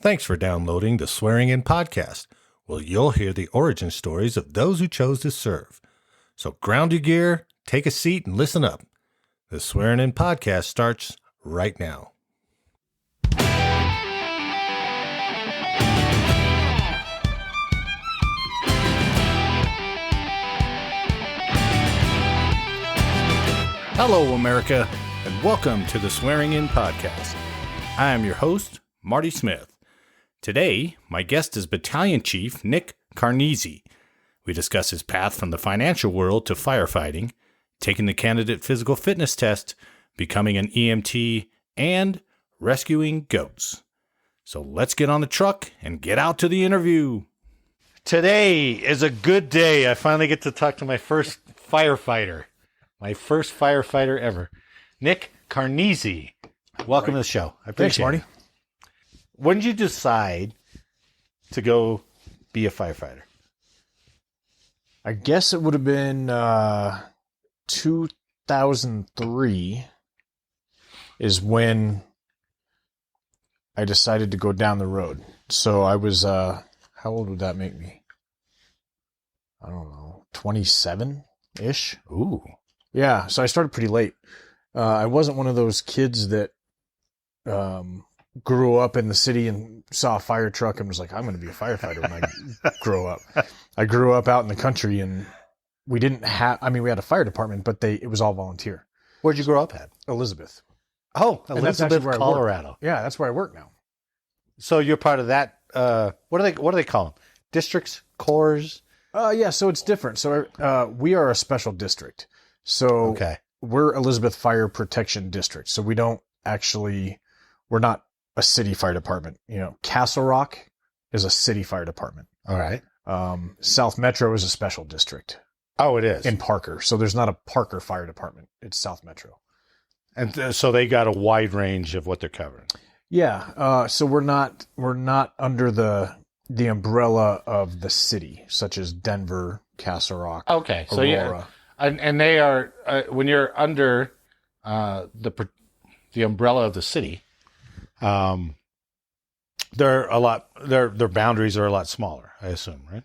Thanks for downloading the Swearing In Podcast, where you'll hear the origin stories of those who chose to serve. So ground your gear, take a seat, and listen up. The Swearing In Podcast starts right now. Hello, America, and welcome to the Swearing In Podcast. I am your host, Marty Smith. Today, my guest is Battalion Chief Nick Carnesi. We discuss his path from the financial world to firefighting, taking the Candidate Physical Fitness Test, becoming an EMT, and rescuing goats. So let's get on the truck and get out to the interview. Today is a good day. I finally get to talk to my first firefighter. My first firefighter ever. Nick Carnesi. Welcome to the show. I appreciate it. Thanks, Marty. When did you decide to go be a firefighter? I guess it would have been 2003 is when I decided to go down the road. So I was, how old would that make me? I don't know, 27-ish? Ooh. Yeah, so I started pretty late. I wasn't one of those kids that grew up in the city and saw a fire truck and was like, I'm going to be a firefighter when I grow up. I grew up out in the country and we didn't have, we had a fire department, but it was all volunteer. Where'd you grow up at? Elizabeth. Oh, Elizabeth, Colorado. Yeah, that's where I work now. So you're part of that, what do they call them? Districts? Corps? Yeah, so it's different. So we are a special district. So we're Elizabeth Fire Protection District. So we're not a city fire department. You know, Castle Rock is a city fire department. All right. South Metro is a special district. Oh, it is. In Parker. So there's not a Parker fire department. It's South Metro. And so they got a wide range of what they're covering. Yeah. So we're not under the umbrella of the city, such as Denver, Castle Rock. Okay. So Aurora. And they are, when you're under the umbrella of the city, their boundaries are a lot smaller, I assume, right?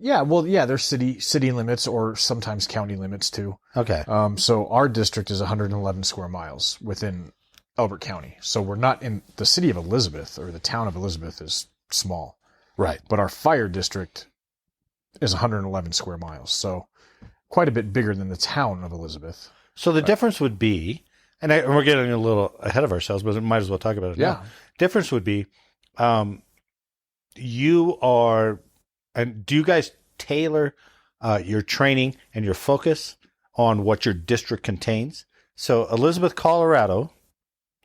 They're city limits or sometimes county limits too. Okay. So our district is 111 square miles within Elbert County. So we're not in the city of Elizabeth, or the town of Elizabeth is small. Right. But our fire district is 111 square miles. So quite a bit bigger than the town of Elizabeth. So the difference would be, and we're getting a little ahead of ourselves, but we might as well talk about it now. Difference would be, do you guys tailor your training and your focus on what your district contains? So Elizabeth, Colorado,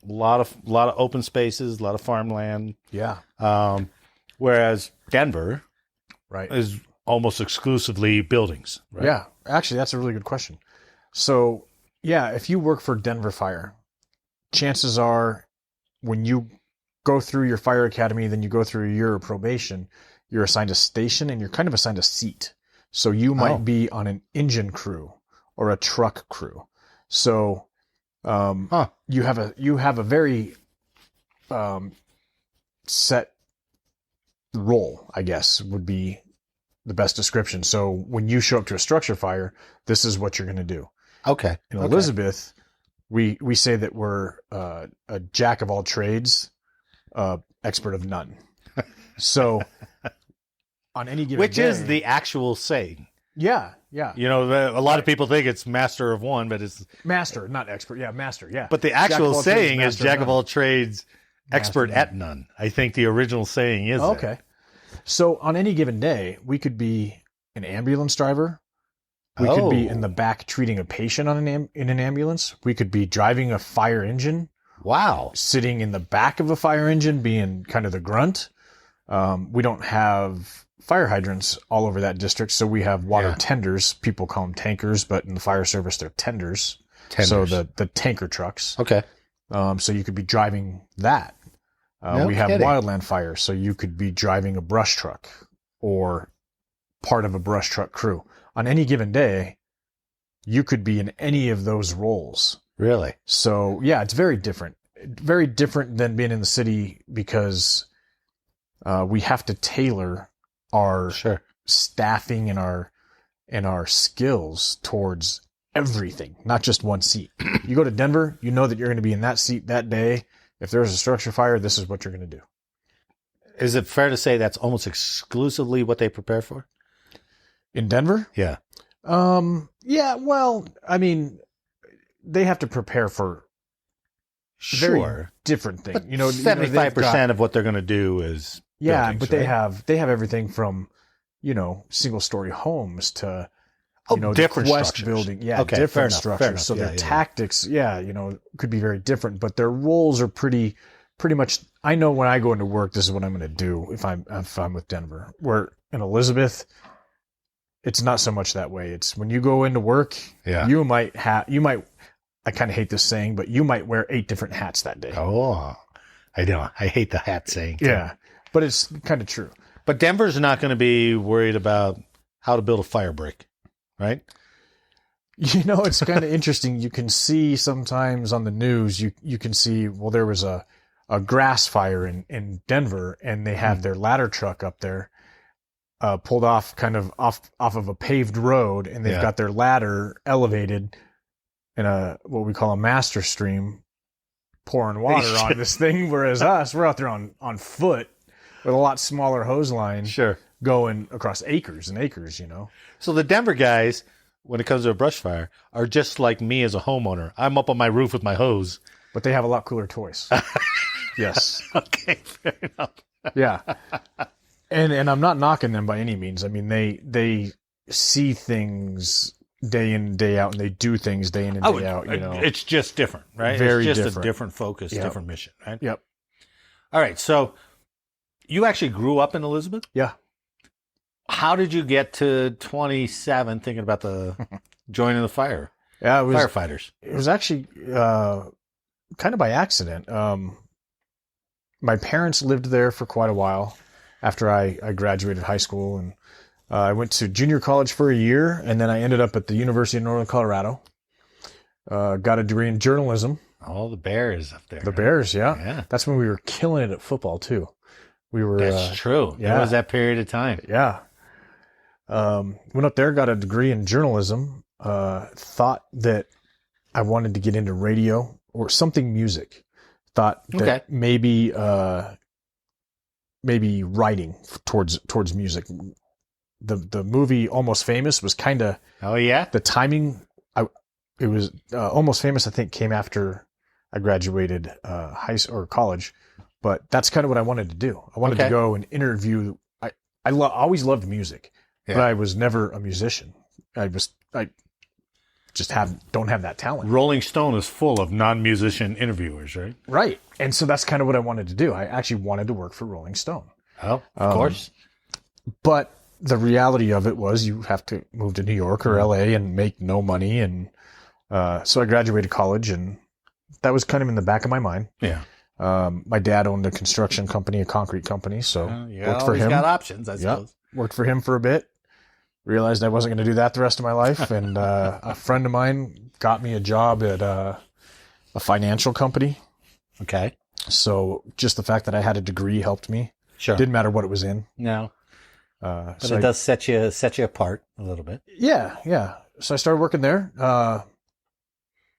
a lot of open spaces, a lot of farmland. Yeah. Whereas Denver, right, is almost exclusively buildings. Right? Yeah. Actually, that's a really good question. So, yeah, if you work for Denver Fire, chances are when you go through your fire academy, then you go through your probation, you're assigned a station and you're kind of assigned a seat. So you might be on an engine crew or a truck crew. So you have a very set role, I guess, would be the best description. So when you show up to a structure fire, this is what you're going to do. Okay. In Elizabeth, we say that we're a jack of all trades, expert of none. So on any given day, is the actual saying. Yeah, yeah. You know, a lot of people think it's master of one, but it's master, not expert. Yeah, master. Yeah. But the actual saying is jack of all trades, expert at none. I think the original saying is okay. That. So on any given day, we could be an ambulance driver. We could be in the back treating a patient in an ambulance. We could be driving a fire engine. Wow. Sitting in the back of a fire engine, being kind of the grunt. We don't have fire hydrants all over that district, so we have water tenders. People call them tankers, but in the fire service, they're tenders. So the tanker trucks. Okay. So you could be driving that. We have wildland fire, so you could be driving a brush truck or part of a brush truck crew. On any given day, you could be in any of those roles. Really? So, yeah, it's very different. very different than being in the city because we have to tailor our staffing and our skills towards everything, not just one seat. You go to Denver, you know that you're going to be in that seat that day. If there's a structure fire, this is what you're going to do. Is it fair to say that's almost exclusively what they prepare for? In Denver? Yeah. Yeah, well, I mean, they have to prepare for very different things. But 75% of what they're going to do is buildings, but they have everything from, single story homes to different quest structures. building. Yeah, okay, different fair structures. enough. So their tactics, could be very different, but their roles are pretty much. I know when I go into work, this is what I'm going to do if I'm with Denver. Where in Elizabeth, it's not so much that way. It's when you go into work, you might. I kind of hate this saying, but you might wear 8 different hats that day. Oh, I know. I hate the hat saying. Yeah, but it's kind of true. But Denver's not going to be worried about how to build a fire break, right? It's kind of interesting. You can see sometimes on the news, you can see, well, there was a grass fire in Denver, and they have their ladder truck up there, pulled off of a paved road, and they've got their ladder elevated in what we call a master stream, pouring water on this thing. Whereas we're out there on foot with a lot smaller hose line, going across acres and acres. So the Denver guys, when it comes to a brush fire, are just like me as a homeowner. I'm up on my roof with my hose, but they have a lot cooler toys. Yes. Okay, fair enough. Yeah. And I'm not knocking them by any means. I mean, they see things day in, day out, and they do things day in and day out. It's just different, right? Very it's just different. A different focus, different mission, right? Yep. All right. So you actually grew up in Elizabeth? Yeah. How did you get to 27 thinking about the joining the firefighters? It was actually kind of by accident. My parents lived there for quite a while after I graduated high school, and I went to junior college for a year, and then I ended up at the University of Northern Colorado. Got a degree in journalism. Oh, the Bears up there. The Bears, yeah. That's when we were killing it at football too. That's true. Yeah. There was that period of time. Yeah. Went up there, got a degree in journalism. Thought that I wanted to get into radio or something music. Thought that maybe writing towards music. The movie Almost Famous was kind of the timing. It was Almost Famous. I think came after I graduated high school or college, but that's kind of what I wanted to do. I wanted to go and interview. I always loved music, but I was never a musician. I just don't have that talent. Rolling Stone is full of non-musician interviewers, right? Right. And so that's kind of what I wanted to do. I actually wanted to work for Rolling Stone. Oh, of course. But the reality of it was you have to move to New York or LA and make no money. And so I graduated college, and that was kind of in the back of my mind. Yeah. My dad owned a construction company, a concrete company. So worked for him. Got options, I suppose. Worked for him for a bit. Realized I wasn't going to do that the rest of my life. And a friend of mine got me a job at a financial company. Okay. So just the fact that I had a degree helped me. Sure. Didn't matter what it was in. No. But it does set you apart a little bit. Yeah, yeah. So I started working there.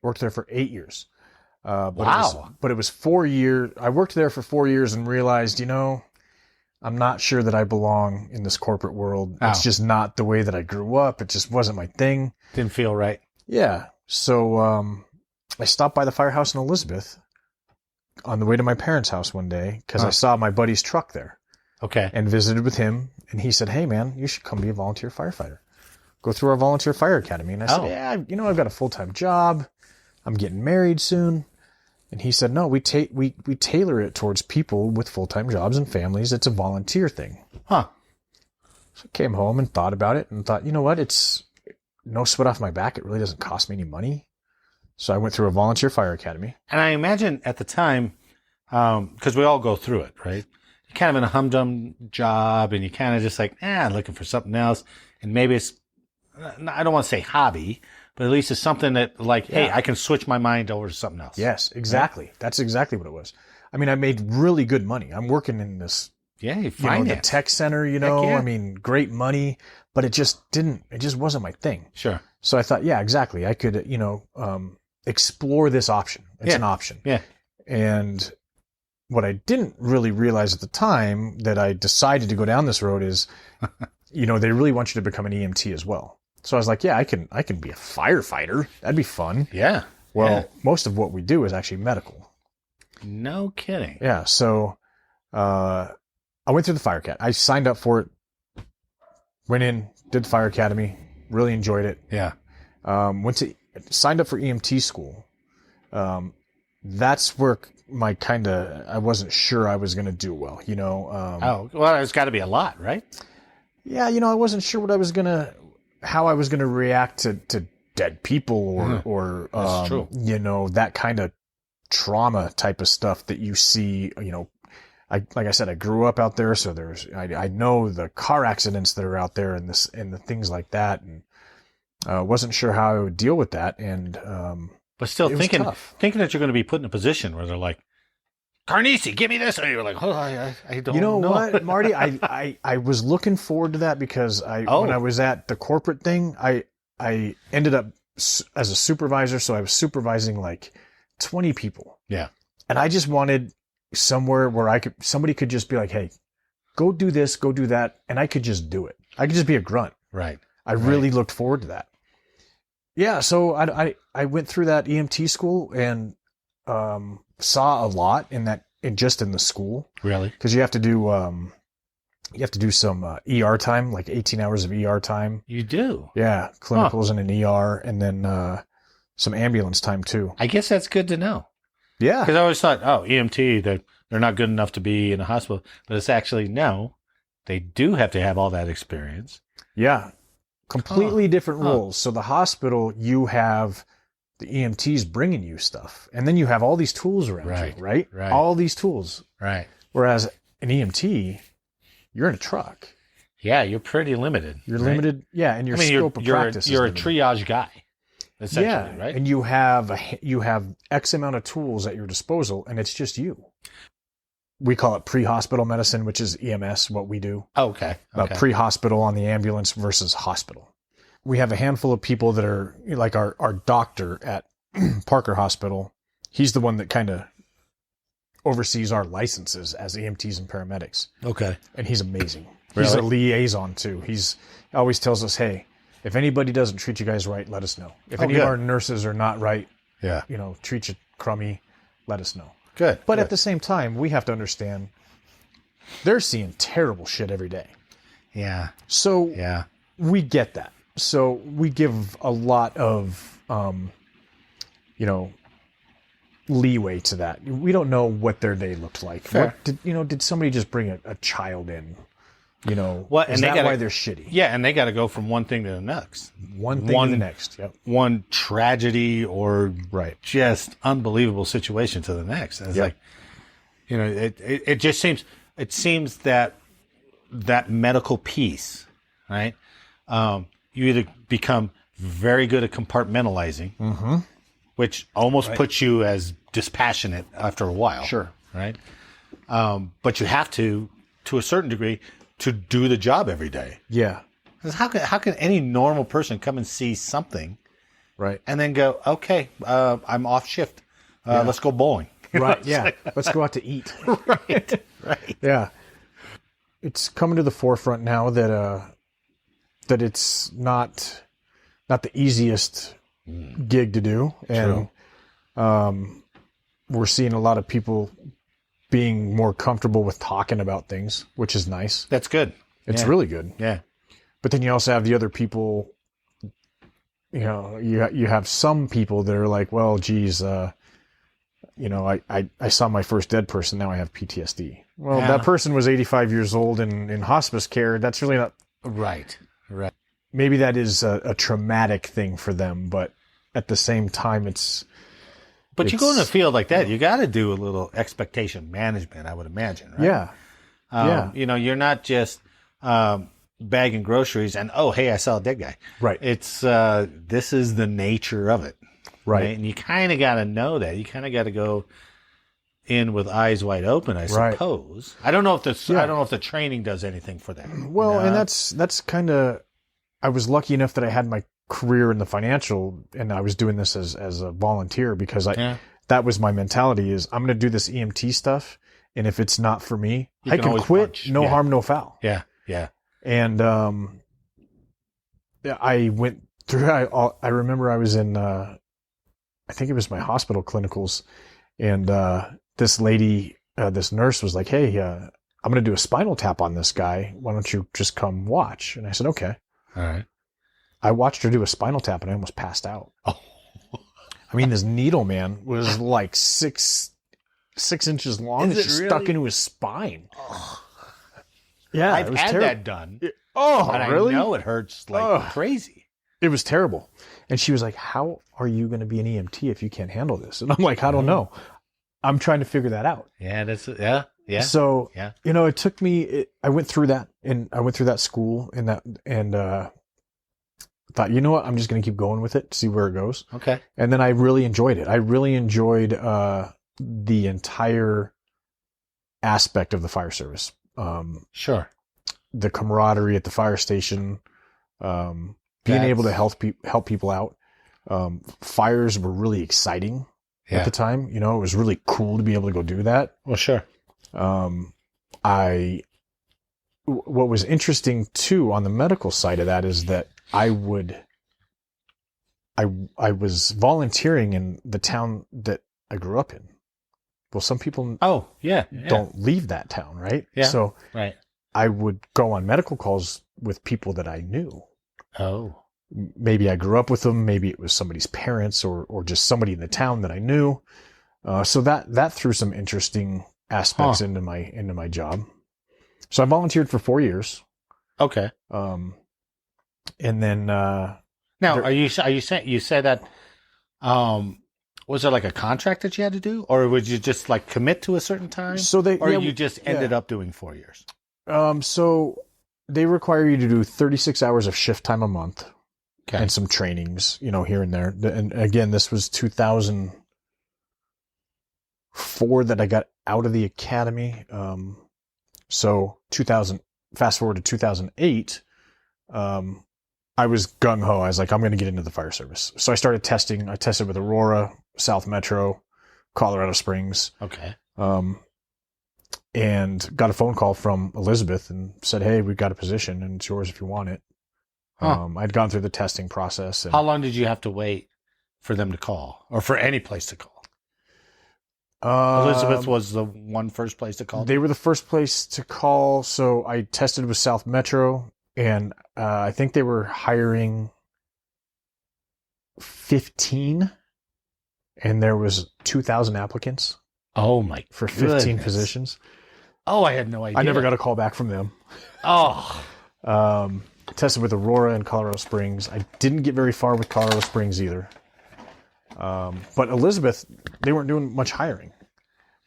Worked there for 8 years. Wow. But it was 4 years. I worked there for 4 years and realized, I'm not sure that I belong in this corporate world. Oh. It's just not the way that I grew up. It just wasn't my thing. Didn't feel right. Yeah. So I stopped by the firehouse in Elizabeth on the way to my parents' house one day because I saw my buddy's truck there. Okay. And visited with him. And he said, hey, man, you should come be a volunteer firefighter. Go through our volunteer fire academy. And I said, yeah, I've got a full-time job. I'm getting married soon. And he said, no, we tailor it towards people with full-time jobs and families. It's a volunteer thing. Huh. So I came home and thought about it and thought, you know what? It's no sweat off my back. It really doesn't cost me any money. So I went through a volunteer fire academy. And I imagine at the time, because we all go through it, right? You're kind of in a humdrum job and you kind of just like, looking for something else. And maybe it's, I don't want to say hobby, but at least it's something that like, hey, Yeah. I can switch my mind over to something else. Yes, exactly. Right? That's exactly what it was. I mean, I made really good money. I'm working in this, the tech center, I mean, great money, but it just wasn't my thing. Sure. So I thought, yeah, exactly. I could, explore this option. It's an option. Yeah. And what I didn't really realize at the time that I decided to go down this road is, they really want you to become an EMT as well. So I was like, yeah, I can be a firefighter. That'd be fun. Yeah. Well, most of what we do is actually medical. No kidding. Yeah. So, I went through the fire cat. I signed up for it, went in, did the fire academy, really enjoyed it. Yeah. Signed up for EMT school. That's where I wasn't sure I was going to do well, it's got to be a lot, right? Yeah. I wasn't sure how I was going to react to dead people or That's true. That kind of trauma type of stuff that you see, like I said, I grew up out there. So I know the car accidents that are out there and the things like that. And, wasn't sure how I would deal with that. And, but still thinking that you're going to be put in a position where they're like, Carnesi, give me this. And you're like, I don't know. You know what, Marty? I was looking forward to that because when I was at the corporate thing, I ended up as a supervisor. So I was supervising like 20 people. Yeah. And I just wanted somewhere where somebody could just be like, hey, go do this, go do that. And I could just do it. I could just be a grunt. Right. I really looked forward to that. Yeah. So I went through that EMT school and, saw a lot in the school. Really? Cause you have to do some, ER time, like 18 hours of ER time. You do? Yeah. Clinicals in an ER and then, some ambulance time too. I guess that's good to know. Yeah. Cause I always thought, EMT, they're not good enough to be in a hospital, but it's actually, no, they do have to have all that experience. Yeah. Completely different roles. So the hospital, you have the EMTs bringing you stuff, and then you have all these tools around you, right? Right. All these tools. Right. Whereas an EMT, you're in a truck. Yeah, you're pretty limited. You're limited. Yeah, and your scope of practice. You're a triage guy, essentially, right? And you have X amount of tools at your disposal, and it's just you. We call it pre-hospital medicine, which is EMS, what we do. Okay. Pre-hospital on the ambulance versus hospital. We have a handful of people that are like our doctor at Parker Hospital. He's the one that kind of oversees our licenses as EMTs and paramedics. Okay. And he's amazing. Really? He's a liaison too. He's always tells us, hey, if anybody doesn't treat you guys right, let us know. If any of our nurses are not right, treat you crummy, let us know. Good. But at the same time, we have to understand they're seeing terrible shit every day. Yeah. So we get that. So we give a lot of, leeway to that. We don't know what their day looked like. Fair. Did somebody just bring a child in? Is and that why they're shitty? Yeah, and they got to go from one thing to the next. One thing to the next. Yep. One tragedy or just unbelievable situation to the next. And it's like, it just seems that medical piece, right? You either become very good at compartmentalizing, which almost puts you as dispassionate after a while. Sure. Right? But you have to a certain degree, to do the job every day. Yeah. Because how can any normal person come and see something, right, and then go, okay, I'm off shift. Let's go bowling. Right. Yeah. Let's go out to eat. Right. Yeah. It's coming to the forefront now that it's not the easiest gig to do, and we're seeing a lot of people being more comfortable with talking about things, which is nice. That's good. It's really good. Yeah. But then you also have the other people, you have some people that are like, well, geez, I saw my first dead person. Now I have PTSD. Well, that person was 85 years old in hospice care. That's really not right. Maybe that is a traumatic thing for them, but at the same time, But you go in a field like that, you got to do a little expectation management, I would imagine, right? Yeah. You're not just, bagging groceries and, oh, hey, I saw a dead guy. Right. It's, this is the nature of it. Right. And you kind of got to know that. You kind of got to go in with eyes wide open, I suppose. I don't know if the training does anything for that. Well, and that's kind of, I was lucky enough that I had my career in the financial, and I was doing this as a volunteer because that was my mentality is I'm going to do this EMT stuff. And if it's not for me, I can quit. Punch. No harm, no foul. Yeah. Yeah. And, I went through, I remember I was in, I think it was my hospital clinicals, and, this lady, this nurse was like, hey, I'm going to do a spinal tap on this guy. Why don't you just come watch? And I said, okay. All right. I watched her do a spinal tap and I almost passed out. Oh, I mean, this needle, man, was like 6 inches long. It's just stuck into his spine. Oh. Yeah, I've had that done. But really? I know it hurts like crazy. It was terrible. And she was like, how are you going to be an EMT if you can't handle this? And I'm like, I don't know. I'm trying to figure that out. Yeah, yeah. So, it took me, I went through that, and I went through that school and thought, you know what, I'm just going to keep going with it, see where it goes. Okay. And then I really enjoyed it. I really enjoyed the entire aspect of the fire service. Sure. The camaraderie at the fire station, being able to help people out. Fires were really exciting at the time. It was really cool to be able to go do that. Well, sure. What was interesting too on the medical side of that is that I was volunteering in the town that I grew up in. Well, some people don't leave that town, right? Yeah. So right. I would go on medical calls with people that I knew. Oh. Maybe I grew up with them. Maybe it was somebody's parents or just somebody in the town that I knew. So that threw some interesting aspects into my job. So I volunteered for 4 years. Okay. And then now are you saying you said that was there like a contract that you had to do, or would you just like commit to a certain time? So you just ended up doing 4 years? So they require you to do 36 hours of shift time a month. Okay. And some trainings, here and there. And again, this was 2004 that I got out of the academy. So fast forward to 2008, I was gung ho. I was like, I'm going to get into the fire service. So I started testing. I tested with Aurora, South Metro, Colorado Springs. Okay. And got a phone call from Elizabeth and said, hey, we've got a position and it's yours if you want it. I'd gone through the testing process. And how long did you have to wait for them to call, or for any place to call? Elizabeth was the first place to call? They were the first place to call. So I tested with South Metro, and I think they were hiring 15, and there was 2,000 applicants. Oh, my For 15 positions. Oh, I had no idea. I never got a call back from them. Oh. Tested with Aurora and Colorado Springs. I didn't get very far with Colorado Springs either. But Elizabeth, they weren't doing much hiring.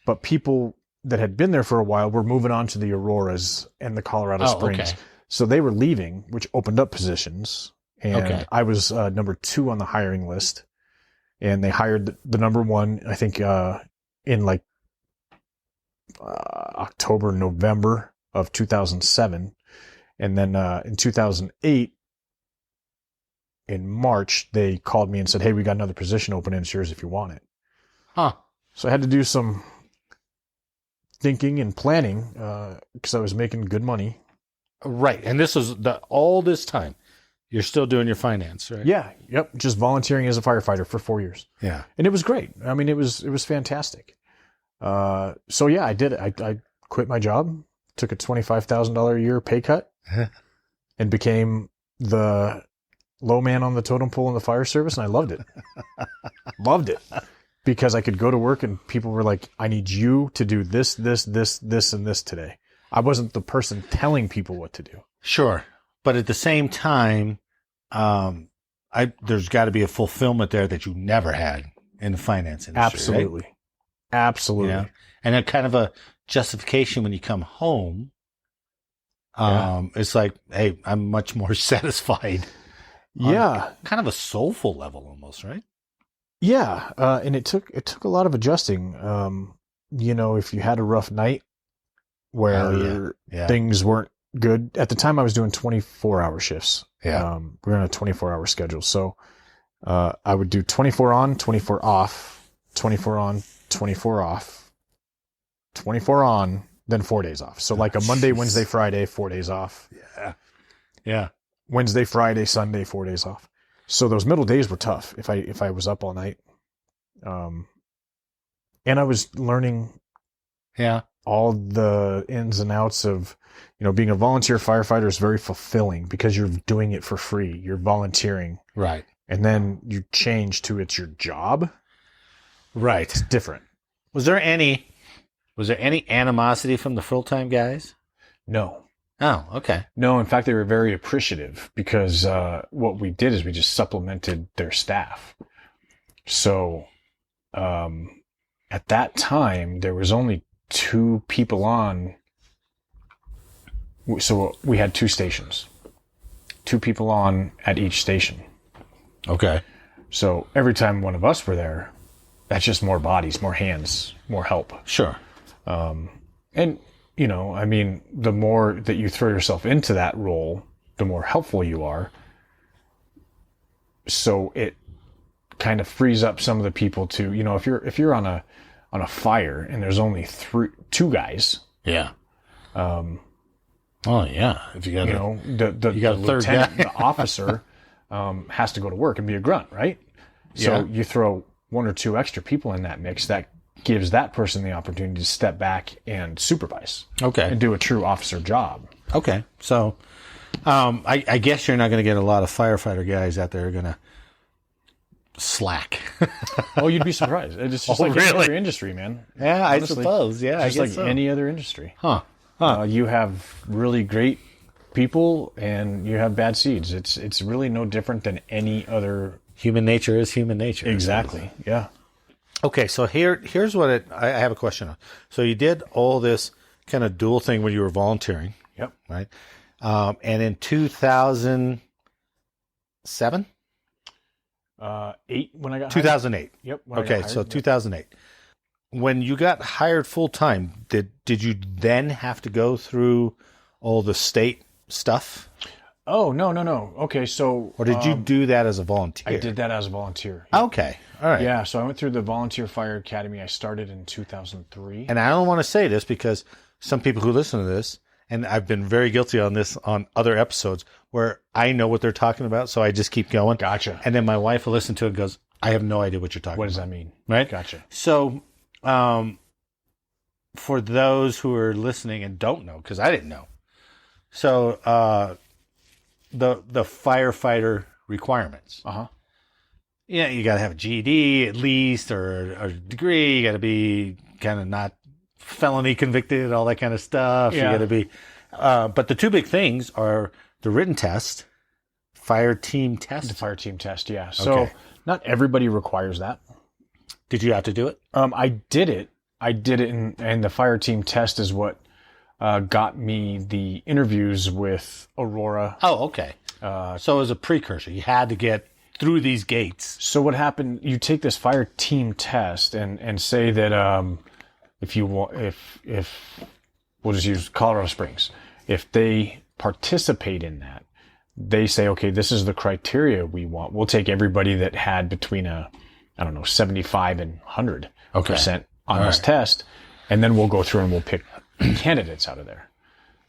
But people that had been there for a while were moving on to the Auroras and the Colorado Springs. Okay. So they were leaving, which opened up positions. And I was number 2 on the hiring list. And they hired the number 1, I think, in like October, November of 2007. And then in 2008, in March, they called me and said, hey, we got another position open and it's yours if you want it. Huh. So I had to do some thinking and planning because I was making good money. Right. And this was all this time. You're still doing your finance, right? Yeah. Yep. Just volunteering as a firefighter for 4 years. Yeah. And it was great. I mean, it was fantastic. So yeah, I did it. I quit my job, took a $25,000 a year pay cut, and became the low man on the totem pole in the fire service, and I loved it. Loved it. Because I could go to work and people were like, I need you to do this, this, this, this, and this today. I wasn't the person telling people what to do. Sure. But at the same time, there's got to be a fulfillment there that you never had in the finance industry. Absolutely. Right? Absolutely. And a kind of a justification when you come home It's like, hey, I'm much more satisfied. Yeah. Kind of a soulful level almost, right? Yeah. And it took a lot of adjusting. If you had a rough night where things weren't good at the time, I was doing 24-hour shifts. Yeah. We were on a 24-hour schedule. So, I would do 24 on, 24 off, 24 on, 24 off, 24 on, then 4 days off. So like a Monday, Wednesday, Friday, 4 days off. Yeah. Yeah. Wednesday, Friday, Sunday, 4 days off. So those middle days were tough if I was up all night. And I was learning all the ins and outs of, being a volunteer firefighter is very fulfilling because you're doing it for free. You're volunteering. Right. And then you change to it's your job. Right. It's different. Was there any animosity from the full-time guys? No. Oh, okay. No, in fact, they were very appreciative because what we did is we just supplemented their staff. So at that time, there was only 2 people on. So we had 2 stations, 2 people on at each station. Okay. So every time one of us were there, that's just more bodies, more hands, more help. Sure. And, the more that you throw yourself into that role, the more helpful you are. So it kind of frees up some of the people to, if you're on a fire and there's only 2 guys. Yeah. Oh yeah. If you got the lieutenant, the officer, has to go to work and be a grunt, right? So you throw 1 or 2 extra people in that mix, that gives that person the opportunity to step back and supervise. Okay. And do a true officer job. Okay. So, I guess you're not going to get a lot of firefighter guys out there going to slack. Oh, you'd be surprised. It's just like any other industry, man. Yeah, honestly, I suppose. Yeah, just like any other industry. Huh. You have really great people and you have bad seeds. It's really no different than any other. Human nature is human nature. Exactly. Yeah. Okay, so here's what I have a question on. So you did all this kind of dual thing when you were volunteering. Yep. Right. And in 2007? 8 when I got 2008. Hired. Yep. Okay, so 2008. When you got hired full time, did you then have to go through all the state stuff? Oh, no. Okay, so... Or did you do that as a volunteer? I did that as a volunteer. Okay, all right. Yeah, so I went through the Volunteer Fire Academy. I started in 2003. And I don't want to say this because some people who listen to this, and I've been very guilty on this on other episodes, where I know what they're talking about, so I just keep going. Gotcha. And then my wife will listen to it and goes, I have no idea what you're talking about. What does that mean? Right? Gotcha. So, for those who are listening and don't know, because I didn't know, so the firefighter requirements. Yeah, you got to have a GED at least, or a degree. You got to be kind of not felony convicted, all that kind of stuff. Yeah. You got to be. But the 2 big things are the written test, fire team test. The fire team test, yeah. So not everybody requires that. Did you have to do it? I did it. And the fire team test is what got me the interviews with Aurora. Oh, okay. So as a precursor, you had to get through these gates. So what happened? You take this fire team test and say that if we'll just use Colorado Springs, if they participate in that, they say, okay, this is the criteria we want. We'll take everybody that had between 75 and 100% on this test, and then we'll go through and we'll pick candidates out of there.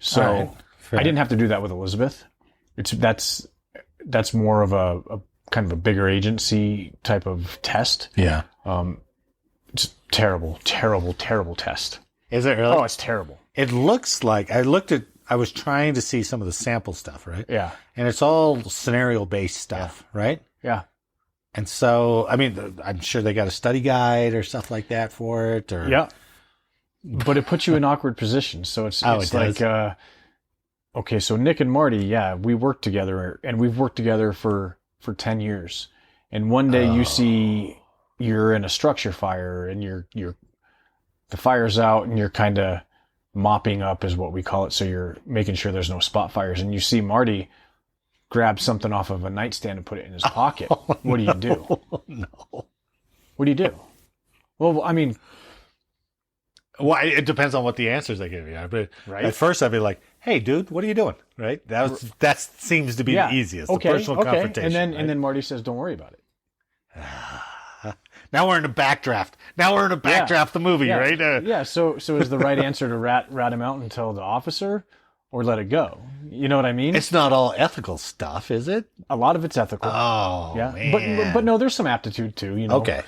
So I didn't have to do that with Elizabeth. That's more of a kind of a bigger agency type of test. Yeah. It's terrible test. Is it really? Oh, it's terrible. It looks like I was trying to see some of the sample stuff, right? Yeah. And it's all scenario based stuff, right? Yeah. And so, I mean, I'm sure they got a study guide or stuff like that for it. Or yeah. But it puts you in awkward positions. So it's like, okay, so Nick and Marty, we worked together, and we've worked together for 10 years. And one day you see you're in a structure fire and the fire's out and you're kind of mopping up is what we call it. So you're making sure there's no spot fires. And you see Marty grab something off of a nightstand and put it in his pocket. What do you do? No. What do you do? Well, I mean, well, it depends on what the answers they give you. But right? At first, I'd be like, "Hey, dude, what are you doing?" Right? That seems to be the easiest. Okay, the personal confrontation. And then Marty says, "Don't worry about it." Now we're in a backdraft. The movie, right? Yeah. So is the right answer to rat him out and tell the officer, or let it go? You know what I mean? It's not all ethical stuff, is it? A lot of it's ethical. Oh, yeah. man. But no, there's some aptitude too. You know. Okay.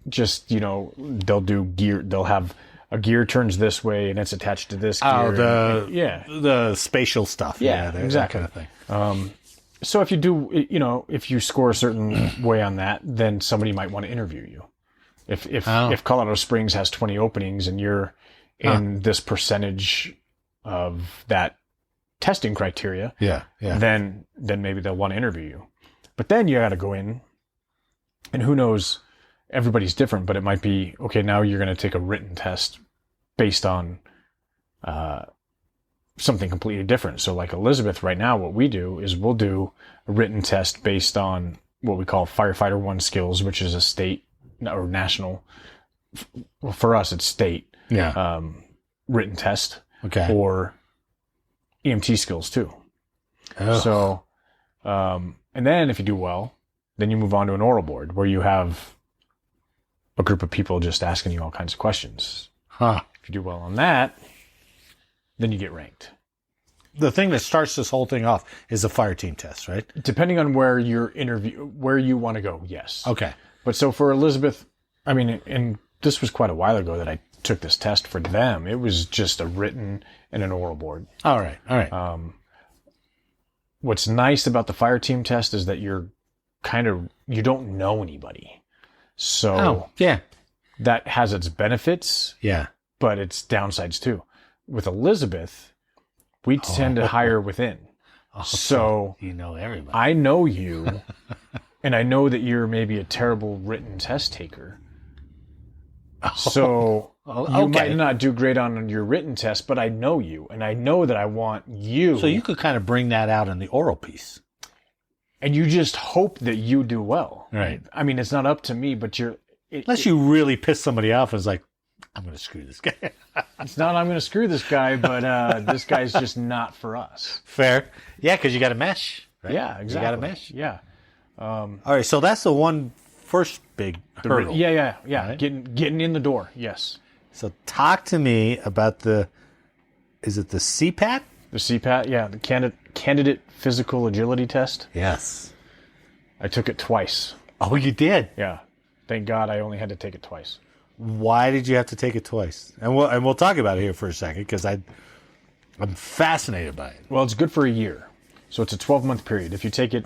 Just they'll do gear. They'll have a gear turns this way and it's attached to this gear. Oh, the spatial stuff. Yeah, exactly. That kind of thing. So if you do, if you score a certain way on that, then somebody might want to interview you. If Colorado Springs has 20 openings and you're in this percentage of that testing criteria, then maybe they'll want to interview you. But then you got to go in, and who knows, everybody's different, but it might be, okay, now you're going to take a written test based on something completely different. So like Elizabeth, right now, what we do is we'll do a written test based on what we call Firefighter 1 skills, which is a state or national. Well, for us, it's state written test. Okay. Or EMT skills too. Oh. So, and then if you do well, then you move on to an oral board where you have a group of people just asking you all kinds of questions. Huh. If you do well on that, then you get ranked. The thing that starts this whole thing off is the fire team test, right? Depending on where where you want to go, yes. Okay. But so for Elizabeth, I mean, and this was quite a while ago that I took this test for them. It was just a written and an oral board. All right. What's nice about the fire team test is that you don't know anybody. So that has its benefits. Yeah. But its downsides too. With Elizabeth, we tend to hire within. So you know everybody. I know you, and I know that you're maybe a terrible written test taker. So you might not do great on your written test, but I know you, and I know that I want you. So you could kind of bring that out in the oral piece. And you just hope that you do well. Right. I mean, it's not up to me, but unless you really piss somebody off and it's like, I'm going to screw this guy. It's not I'm going to screw this guy, but this guy's just not for us. Fair. Yeah, because you got to mesh. Right? Yeah, exactly. You got to mesh. Yeah. All right, so that's the first big hurdle. Yeah. Right? Getting in the door, yes. So talk to me about is it the CPAT? The CPAT, yeah, the Candidate Physical Agility Test. Yes. I took it twice. Oh, you did? Yeah. Thank God I only had to take it twice. Why did you have to take it twice? And we'll talk about it here for a second because I'm fascinated by it. Well, it's good for a year. So it's a 12-month period. If you take it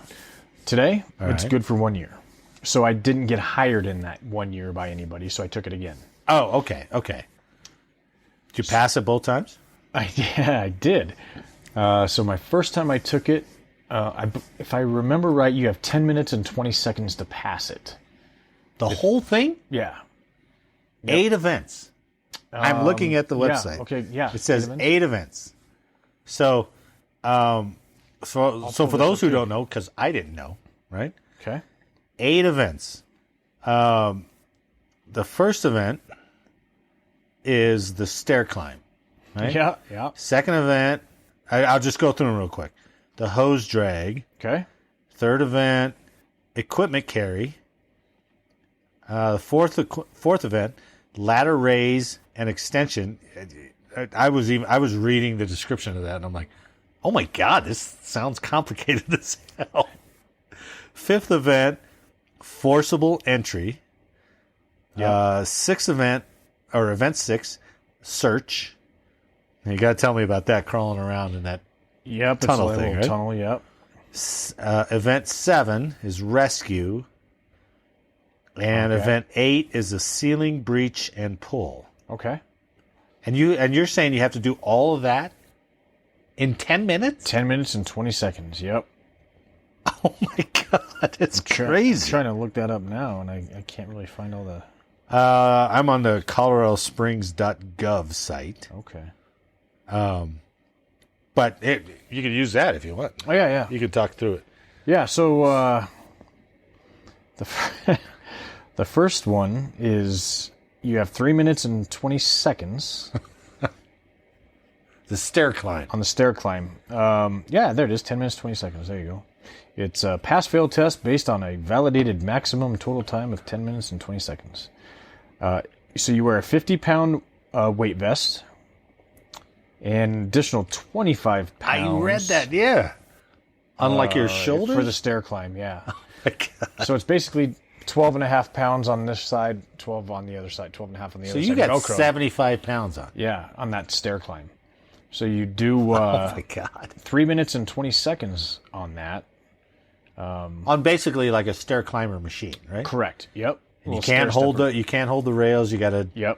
today, it's good for 1 year. So I didn't get hired in that 1 year by anybody, so I took it again. Oh, okay. Did you pass it both times? I did. So my first time I took it, if I remember right, you have 10 minutes and 20 seconds to pass it. The whole thing? Yeah. Yep. 8 events. I'm looking at the website. Yeah, okay, yeah. It says 8 events. So, for those who don't know, because I didn't know, right? Okay. 8 events. The first event is the stair climb, right? Yeah. Second event, I'll just go through them real quick. The hose drag. Okay. Third event, equipment carry. Fourth event, ladder raise and extension. I was reading the description of that, and I'm like, oh my God, this sounds complicated as hell. Fifth event, forcible entry. Yep. Sixth event, or event 6, search. And you got to tell me about that, crawling around in that tunnel it's a thing, right? Tunnel, yep. Event 7 is rescue. And event 8 is a ceiling breach and pull. Okay. And you're saying you have to do all of that in 10 minutes? 10 minutes and 20 seconds, yep. Oh my God, it's crazy. I'm trying to look that up now, and I can't really find all the... I'm on the coloradosprings.gov site. Okay. But you can use that if you want. Oh, yeah. You can talk through it. Yeah, so the first one is you have 3 minutes and 20 seconds. The stair climb. On the stair climb. Yeah, there it is, 10 minutes, 20 seconds. There you go. It's a pass-fail test based on a validated maximum total time of 10 minutes and 20 seconds. So you wear a 50-pound weight vest and additional 25 pounds. I read that, yeah. On like your shoulders? For the stair climb, yeah. Oh my God. So it's basically 12 and a half pounds on this side, 12 on the other side, 12 and a half on the other side. So you got Velcro. 75 pounds on. Yeah, on that stair climb. So you do Oh my God. 3 minutes and 20 seconds on that. On basically like a stair climber machine, right? Correct. Yep. And you can't hold the rails. You got to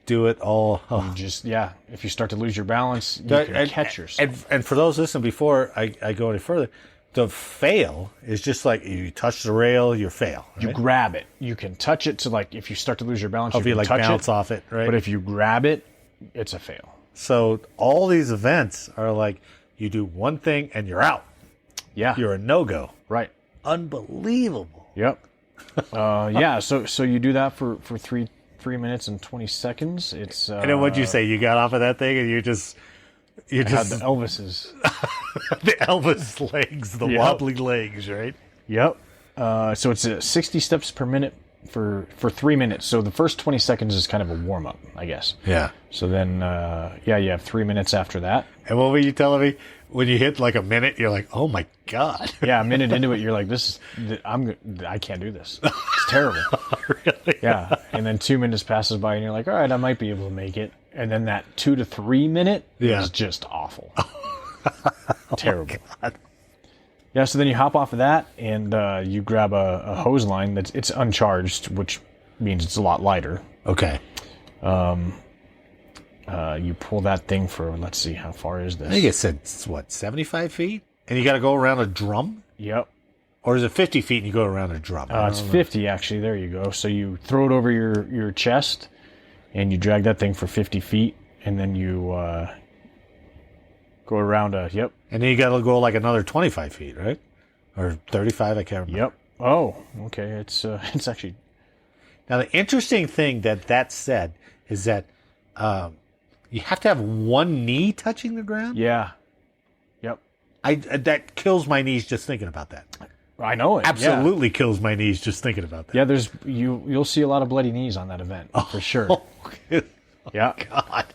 do it all. Oh. You just if you start to lose your balance, you can catch yourself. And for those listening, before I go any further, the fail is just like you touch the rail, you fail. Right? You grab it. You can touch it to like if you start to lose your balance, you can like touch bounce it, off it, right? But if you grab it, it's a fail. So all these events are like you do one thing and you're out. Yeah, you're a no-go. Right. Unbelievable. Yep. Yeah. So you do that for 3 minutes and 20 seconds. It's and then what'd you say? You got off of that thing and you just had the Elvis's the Elvis legs, the wobbly legs, right? Yep. So it's 60 steps per minute for 3 minutes. So the first 20 seconds is kind of a warm up, I guess. Yeah. So then, you have 3 minutes after that. And what were you telling me? When you hit like a minute, you're like, oh my God. Yeah, a minute into it, you're like, I can't do this. It's terrible. Really? Yeah. And then 2 minutes passes by and you're like, all right, I might be able to make it. And then that 2 to 3 minute is just awful. Terrible. God. Yeah, so then you hop off of that and you grab a hose line it's uncharged, which means it's a lot lighter. Okay. You pull that thing for, let's see, how far is this? I think it said, 75 feet? And you got to go around a drum? Yep. Or is it 50 feet and you go around a drum? It's 50, actually. There you go. So you throw it over your chest, and you drag that thing for 50 feet, and then you go around yep. And then you got to go like another 25 feet, right? Or 35, I can't remember. Yep. Oh, okay. It's actually... Now, the interesting thing that said is that you have to have one knee touching the ground? Yeah. Yep. That kills my knees just thinking about that. I know it. Absolutely kills my knees just thinking about that. Yeah, you'll see a lot of bloody knees on that event, for sure. Oh, yeah. God.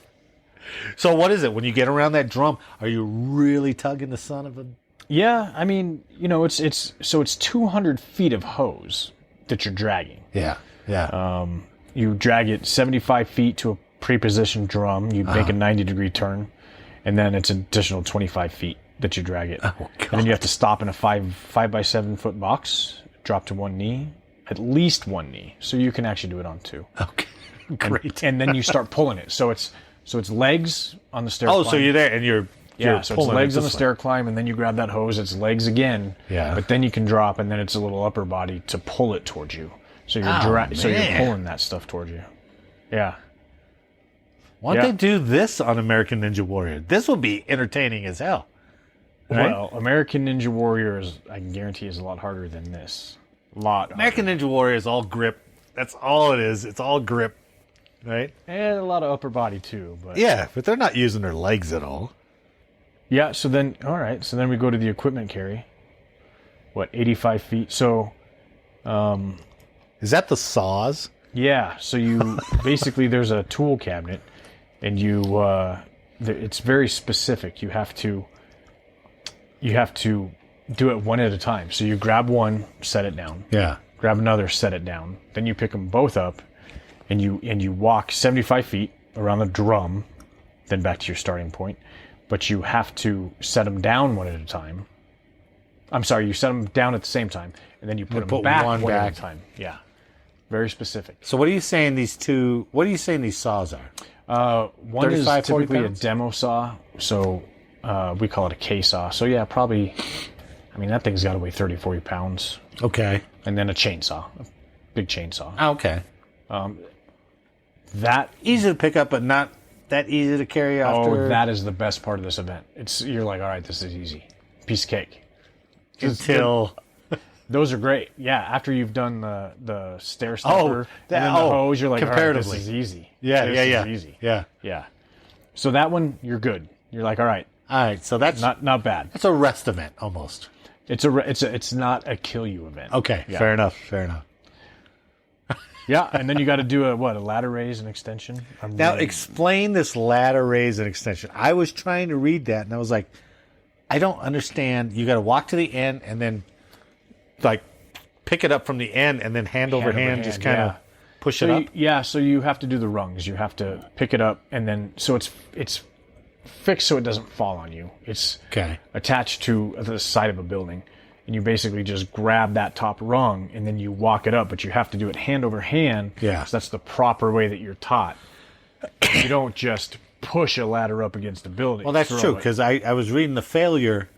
So what is it? When you get around that drum, are you really tugging the son of a... Yeah, I mean, it's 200 feet of hose that you're dragging. Yeah, yeah. You drag it 75 feet to a pre-positioned drum. You make a 90-degree turn, and then it's an additional 25 feet that you drag it. Oh, God. And then you have to stop in a 5 by 7 foot box, drop to one knee, at least one knee, so you can actually do it on two. Okay, great. And then you start pulling it. So it's legs on the stair. Oh, climb. so you're there and you're so it's legs on the stair climb, and then you grab that hose. It's legs again. Yeah. But then you can drop, and then it's a little upper body to pull it towards you. So you're pulling that stuff towards you. Yeah. Why don't they do this on American Ninja Warrior? This will be entertaining as hell. Right? Well, American Ninja Warrior I can guarantee, is a lot harder than this. American Ninja Warrior is all grip. That's all it is. It's all grip, right? And a lot of upper body too. But yeah, but they're not using their legs at all. Yeah. So then we go to the equipment carry. 85 feet? So, is that the saws? Yeah. So you basically there's a tool cabinet, and it's very specific. You have to do it one at a time. So you grab one, set it down. Yeah. Grab another, set it down. Then you pick them both up, and you walk 75 feet around the drum, then back to your starting point. But you have to set them down one at a time. I'm sorry, you set them down at the same time, and then you put them back one at a time. Yeah. Very specific. So what are you saying these saws are? One is typically a demo saw, so we call it a K-saw. So yeah, probably, that thing's got to weigh 30, 40 pounds. Okay. And then a chainsaw, a big chainsaw. Oh, okay. That Easy to pick up, but not that easy to carry after. Oh, that is the best part of this event. You're like, all right, this is easy. Piece of cake. Until... Those are great. Yeah, after you've done the stair stepper and then the hose, you're like, all right, this is easy. Yeah, this is easy. Yeah. So that one, you're good. You're like, all right. All right, so that's... Not bad. That's a rest event, almost. It's not a kill you event. Okay, Yeah. fair enough. Yeah, and then you got to do a ladder raise and extension. Now, explain this ladder raise and extension. I was trying to read that, and I was like, I don't understand. You got to walk to the end and then, like, pick it up from the end and then hand over hand just kind of push it up? Yeah, so you have to do the rungs. You have to pick it up, and then, so it's fixed so it doesn't fall on you. It's attached to the side of a building. And you basically just grab that top rung, and then you walk it up, but you have to do it hand over hand. Yeah. So that's the proper way that you're taught. You don't just push a ladder up against a building. Well, that's true, because I was reading the failure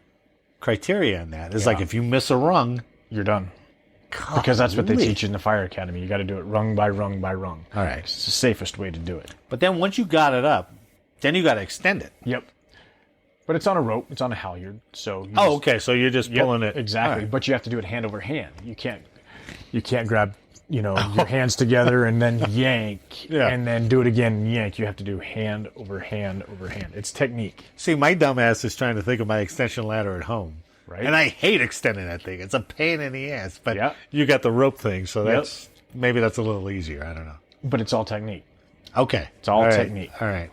criteria on that. It's like if you miss a rung, you're done. Because that's what they teach you in the fire academy. You got to do it rung by rung by rung. All right. It's the safest way to do it. But then once you got it up, then you got to extend it. Yep. But it's on a rope. It's on a halyard. So okay. So you're just pulling it. Exactly. Right. But you have to do it hand over hand. You can't grab, your hands together and then yank and then do it again and yank. You have to do hand over hand over hand. It's technique. See, my dumbass is trying to think of my extension ladder at home. Right. And I hate extending that thing. It's a pain in the ass. But you got the rope thing, so maybe that's a little easier. I don't know. But it's all technique. Okay. It's all technique. All right.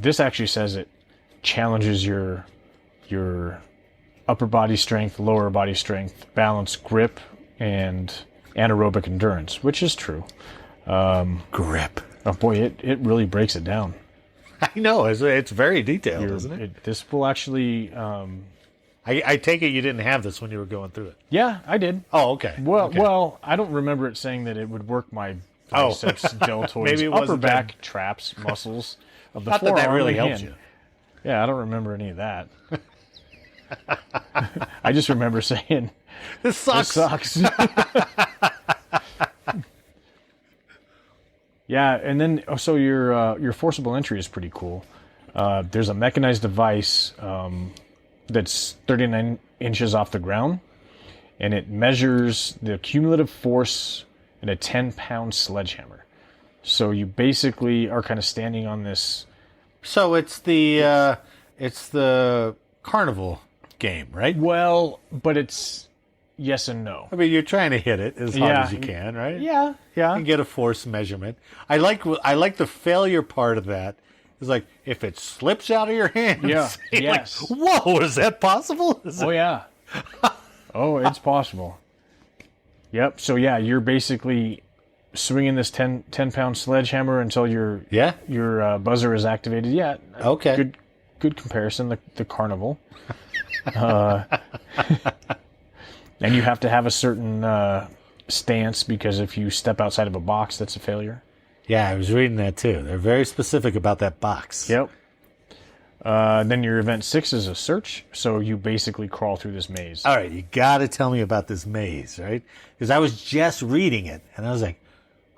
This actually says it challenges your upper body strength, lower body strength, balance, grip, and anaerobic endurance, which is true. Grip. Oh boy, it really breaks it down. I know. It's very detailed, isn't it? This will actually... I take it you didn't have this when you were going through it. Yeah, I did. Oh, okay. Well, I don't remember it saying that it would work my biceps, deltoids, maybe it upper back, traps, muscles of the forearm. Not that really and helps hand. you. Yeah, I don't remember any of that. I just remember saying, This sucks. Yeah, and then so your forcible entry is pretty cool. There's a mechanized device that's 39 inches off the ground, and it measures the cumulative force in a 10-pound sledgehammer. So you basically are kind of standing on this. So it's the carnival game, right? Well, but it's yes and no. I mean, you're trying to hit it as hard as you can, right? Yeah. And get a force measurement. I like the failure part of that. It's like if it slips out of your hands. Yeah. Yes. Like, whoa, is that possible? Yeah. Oh, it's possible. Yep. So yeah, you're basically swinging this 10-pound sledgehammer until your buzzer is activated. Yeah. Okay. Good comparison. The carnival. And you have to have a certain stance, because if you step outside of a box, that's a failure. Yeah, I was reading that too. They're very specific about that box. Yep. Then your event 6 is a search, so you basically crawl through this maze. All right, you got to tell me about this maze, right? Because I was just reading it, and I was like,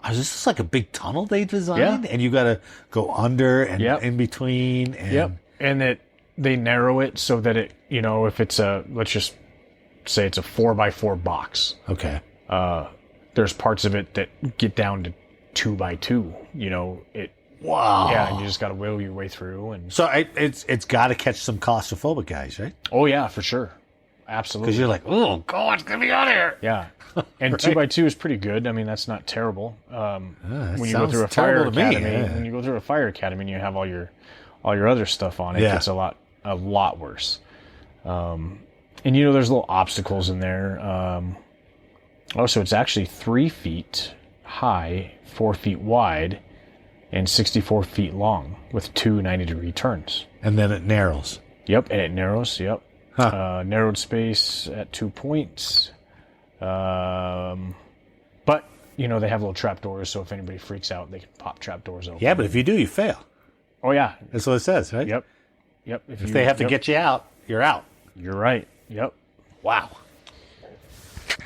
is this like a big tunnel they designed? Yeah. And you got to go under and in between. And... And they narrow it so that it, if it's let's just say it's a 4x4 box. Okay. There's parts of it that get down to 2x2. Wow. Yeah, and you just got to wheel your way through. And so it's got to catch some claustrophobic guys, right? Oh yeah, for sure, absolutely. Because you're like, oh God, get me out of here. Yeah, and right. 2x2 is pretty good. I mean, that's not terrible. When you go through a fire academy, and you have all your other stuff on it, it gets a lot worse. And there's little obstacles in there. So it's actually 3 feet high, 4 feet wide, and 64 feet long, with 2 90-degree turns. And then it narrows. Yep, and it narrows, yep. Huh. Narrowed space at 2 points. But, they have little trapdoors, so if anybody freaks out, they can pop trapdoors open. Yeah, but if you do, you fail. Oh, yeah. That's what it says, right? Yep. If they have to get you out, you're out. You're right. Yep. Wow.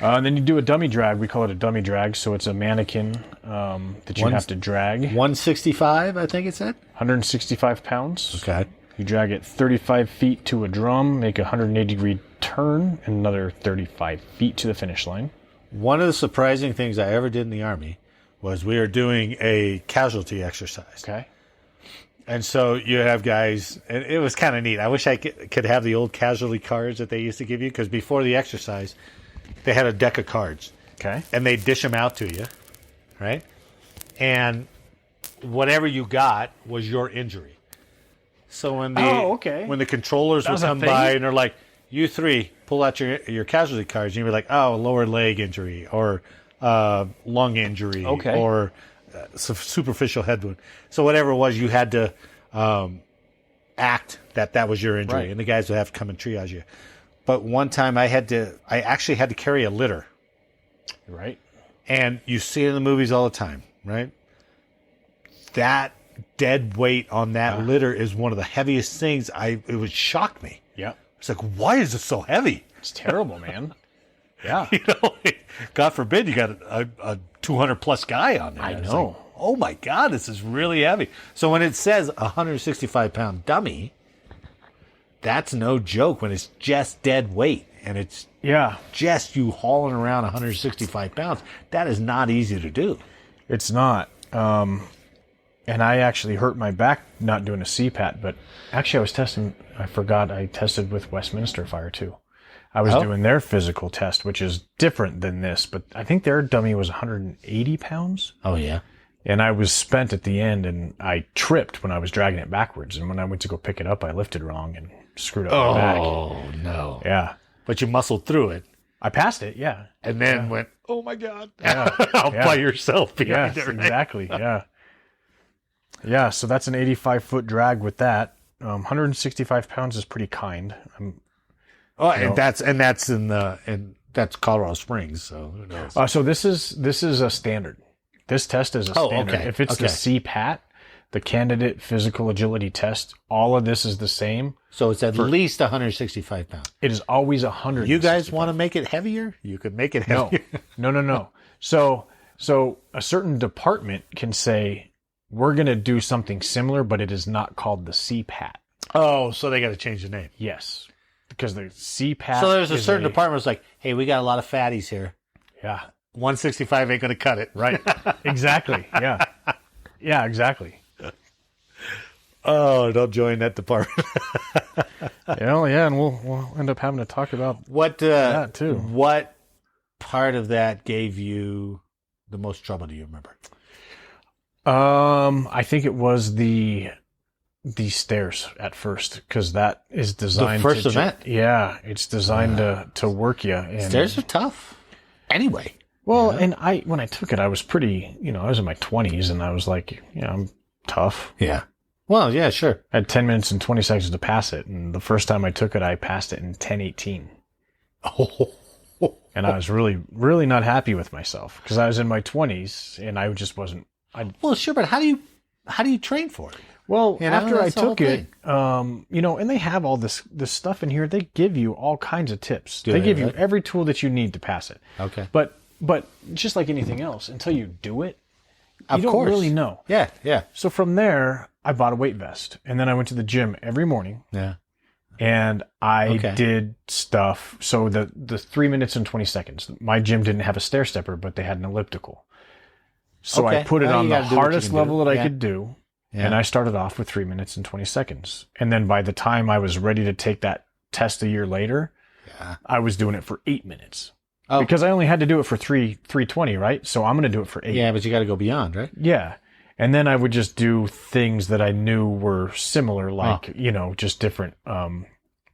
And then you do a dummy drag. We call it a dummy drag. So it's a mannequin that you have to drag. 165, I think it said. 165 pounds. Okay. You drag it 35 feet to a drum, make a 180-degree turn, and another 35 feet to the finish line. One of the surprising things I ever did in the Army was we were doing a casualty exercise. Okay. And so you have guys, and it was kind of neat. I wish I could have the old casualty cards that they used to give you, because before the exercise, they had a deck of cards. Okay. And they dish them out to you, right? And whatever you got was your injury. So when the controllers would come by and they're like, you three, pull out your casualty cards, and you'd be like, oh, lower leg injury, or lung injury, or superficial head wound. So whatever it was, you had to act that was your injury, right. And the guys would have to come and triage you. But one time I actually had to carry a litter. Right. And you see it in the movies all the time, right? That dead weight on that litter is one of the heaviest things. It would shock me. Yeah. It's like, why is it so heavy? It's terrible, man. Yeah. God forbid you got a 200-plus guy on there. I know. Like, oh, my God, this is really heavy. So when it says 165-pound dummy, that's no joke when it's just dead weight. And it's just you hauling around 165 pounds. That is not easy to do. It's not. And I actually hurt my back not doing a CPAT, but actually I forgot I tested with Westminster Fire too. I was doing their physical test, which is different than this, but I think their dummy was 180 pounds. Oh, yeah. And I was spent at the end, and I tripped when I was dragging it backwards. And when I went to go pick it up, I lifted wrong and screwed up my back. Oh, no. Yeah. But you muscled through it. I passed it, yeah. And then went, oh, my God. Yeah. By yourself behind it, right? Exactly, yeah. Yeah, so that's an 85-foot drag with that. 165 pounds is pretty kind. That's Colorado Springs, so who knows? So this is a standard. This test is a standard. Okay. If it's the CPAT, the Candidate Physical Agility Test, all of this is the same. So it's at least 165 pounds. It is always 100. You guys want to make it heavier? You could make it heavier. No. So a certain department can say, we're going to do something similar, but it is not called the CPAT. Oh, so they got to change the name. Yes. Because the CPAT. So there's a certain department that's like, hey, we got a lot of fatties here. Yeah. 165 ain't going to cut it. Right. Exactly. Yeah. Yeah, exactly. Oh, don't join that department. Yeah, and we'll end up having to talk about that too. What part of that gave you the most trouble? Do you remember? I think it was the stairs at first, because that is designed. The first event. Yeah, it's designed to work you. And, stairs are tough. Anyway. Well, and when I took it, I was pretty. I was in my 20s, and I was like, I'm tough. Yeah. Well, yeah, sure. I had 10 minutes and 20 seconds to pass it, and the first time I took it, I passed it in 10:18. Oh. And I was really, really not happy with myself, because I was in my 20s, and I just wasn't. Well, sure, but how do you train for it? Well, after I took it, and they have all this stuff in here. They give you all kinds of tips. They give you every tool that you need to pass it. Okay. But just like anything else, until you do it, you don't really know. Yeah. So from there, I bought a weight vest, and then I went to the gym every morning. Yeah. And I did stuff. So the 3 minutes and 20 seconds, my gym didn't have a stair stepper, but they had an elliptical. So I put it on the hardest level that I could do. Yeah. And I started off with 3 minutes and 20 seconds. And then by the time I was ready to take that test a year later, I was doing it for 8 minutes. Oh. Because I only had to do it for 320, right? So I'm going to do it for 8. Yeah, but you got to go beyond, right? Yeah. And then I would just do things that I knew were similar, like, just different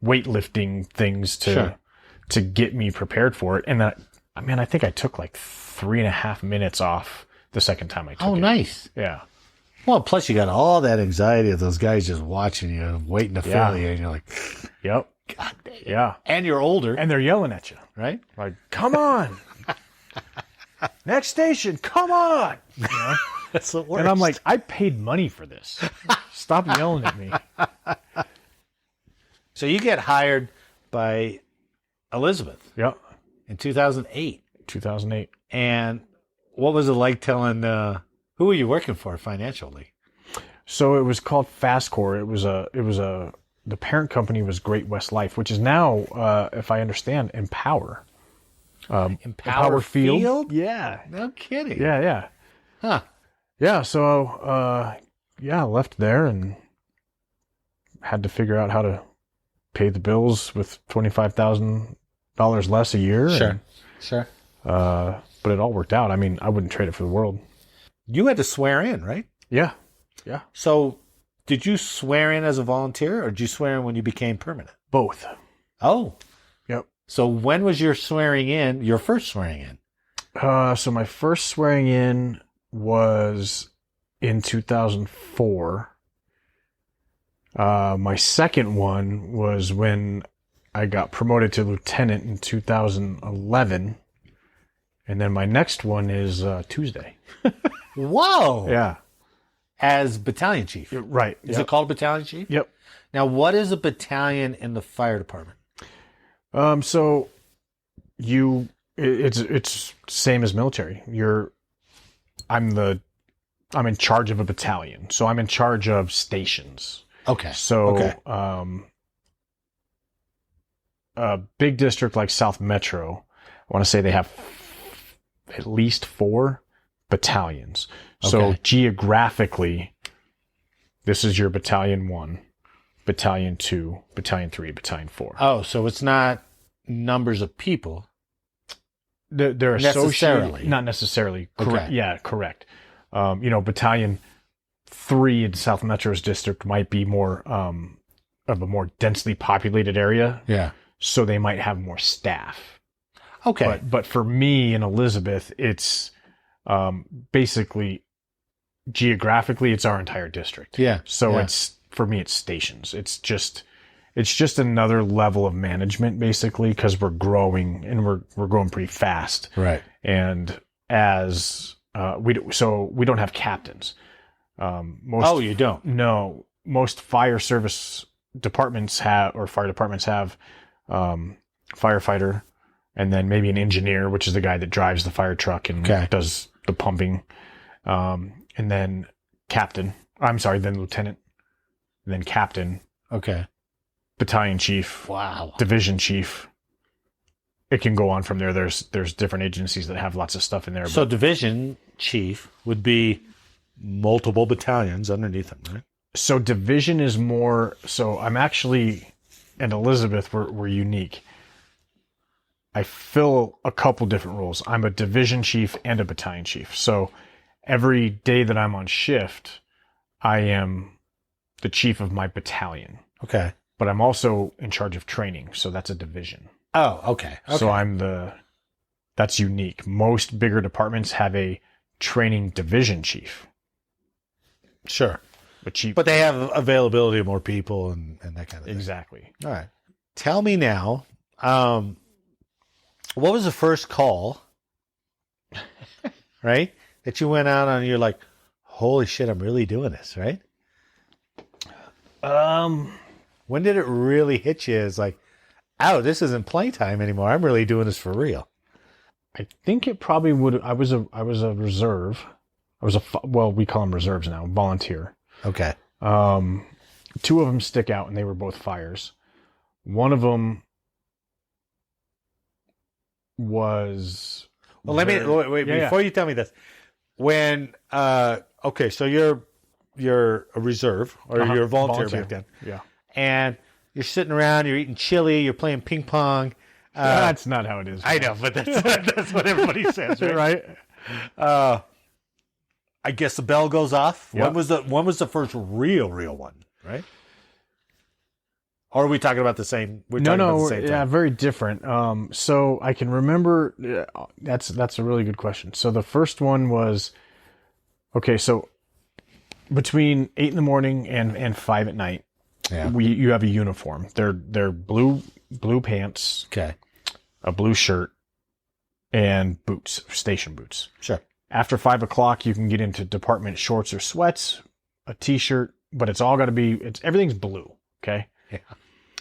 weightlifting things to get me prepared for it. And that, I think I took like 3.5 minutes off the second time I took it. Oh, nice. Yeah. Well, plus you got all that anxiety of those guys just watching you, waiting to fail you, and you're like, yep. God dang it. Yeah. And you're older. And they're yelling at you, right? Like, come on. Next station, come on. That's the worst. And I'm like, I paid money for this. Stop yelling at me. So you get hired by Elizabeth. Yep. In 2008. 2008. And what was it like telling, who were you working for financially? So it was called FastCore. The parent company was Great West Life, which is now, if I understand, Empower. Empower Field? Yeah. No kidding. Yeah. Huh. Yeah. So, I left there and had to figure out how to pay the bills with $25,000 less a year. Sure. But it all worked out. I mean, I wouldn't trade it for the world. You had to swear in, right? Yeah. So did you swear in as a volunteer or did you swear in when you became permanent? Both. Oh. Yep. So when was your first swearing in? So my first swearing in was in 2004. My second one was when I got promoted to lieutenant in 2011. And then my next one is Tuesday. Whoa. Yeah. As battalion chief. Right. Is it called battalion chief? Yep. Now, what is a battalion in the fire department? So it's same as military. I'm in charge of a battalion. So I'm in charge of stations. Okay. So, a big district like South Metro, I want to say they have at least 4 battalions. So geographically, this is your Battalion 1, Battalion 2, Battalion 3, Battalion 4. Oh, so it's not numbers of people. They're associated, not necessarily. Correct. Okay. Yeah, correct. Battalion 3 in South Metro's district might be more of a more densely populated area. Yeah. So they might have more staff. Okay. But for me and Elizabeth, it's basically geographically, it's our entire district. Yeah. So for me, it's stations. It's just another level of management, basically, because we're growing and we're growing pretty fast. Right. And as we don't have captains. You don't? No, most fire service departments or fire departments have firefighter, and then maybe an engineer, which is the guy that drives the fire truck and does the pumping, and then then lieutenant, and then captain. Okay. Battalion chief. Wow. Division chief. It can go on from there. There's different agencies that have lots of stuff in there. So division chief would be multiple battalions underneath them, right? So division is more. So I'm actually, and Elizabeth, we're unique. I fill a couple different roles. I'm a division chief and a battalion chief. So every day that I'm on shift, I am the chief of my battalion. Okay. But I'm also in charge of training. So that's a division. Oh, okay. So that's unique. Most bigger departments have a training division chief. Sure. But they have availability of more people and that kind of thing. Exactly. All right. Tell me now, what was the first call, right, that you went out on and you're like, holy shit, I'm really doing this, right? When did it really hit you as like, oh, this isn't playtime anymore. I'm really doing this for real. I think it probably would. I was a reserve. We call them reserves now, volunteer. Okay. 2 of them stick out, and they were both fires. One of them was. Well, wait. Before you tell me this, when so you're a reserve or you're a volunteer back then. Yeah. And you're sitting around, you're eating chili, you're playing ping pong. That's not how it is. I know, but that's what everybody says, right? Right. I guess the bell goes off. Yep. When was the first real one, right? Or are we talking about the same? About the same time. Very different. So I can remember. That's a really good question. So the first one was so between 8 in the morning and 5 at night. Yeah. You have a uniform. They're blue pants. Okay. A blue shirt and boots, station boots. Sure. After 5 o'clock, you can get into department shorts or sweats, a t-shirt, but it's all got to be. Everything's blue. Okay. Yeah.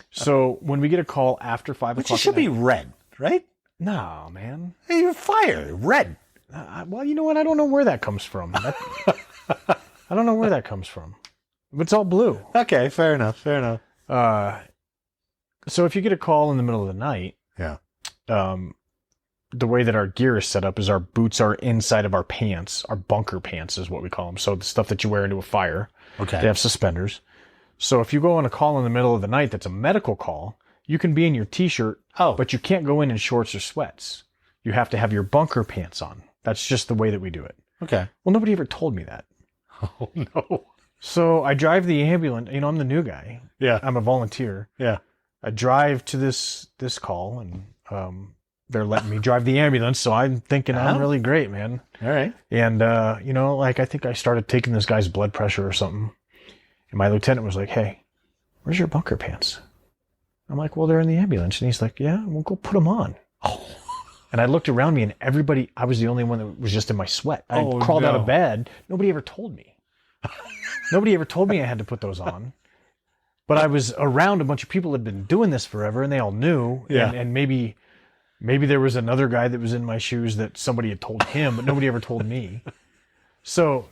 So when we get a call after 5 o'clock, it should be red, right? No, man. Hey, you're fire. Red. Well, you know what? I don't know where that comes from. I don't know where that comes from. It's all blue. Okay, fair enough. So if you get a call in the middle of the night, Yeah. The way that our gear is set up is our boots are inside of our pants. Our bunker pants is what we call them. So the stuff that you wear into a fire. Okay. They have suspenders. So if you go on a call in the middle of the night that's a medical call, you can be in your t-shirt, but you can't go in shorts or sweats. You have to have your bunker pants on. That's just the way that we do it. Okay. Well, nobody ever told me that. Oh, no. So I drive the ambulance. You know, I'm the new guy. Yeah. I'm a volunteer. Yeah. I drive to this call, and they're letting me drive the ambulance. So I'm thinking I'm really great, man. All right. And, I think I started taking this guy's blood pressure or something. And my lieutenant was like, "Hey, where's your bunker pants?" I'm like, "Well, they're in the ambulance." And he's like, "Yeah, we'll go put them on." Oh. And I looked around me, and I was the only one that was just in my sweat. I crawled out of bed. Nobody ever told me. Nobody ever told me I had to put those on. But I was around a bunch of people that had been doing this forever, and they all knew. Yeah. And maybe there was another guy that was in my shoes that somebody had told him, but nobody ever told me. So,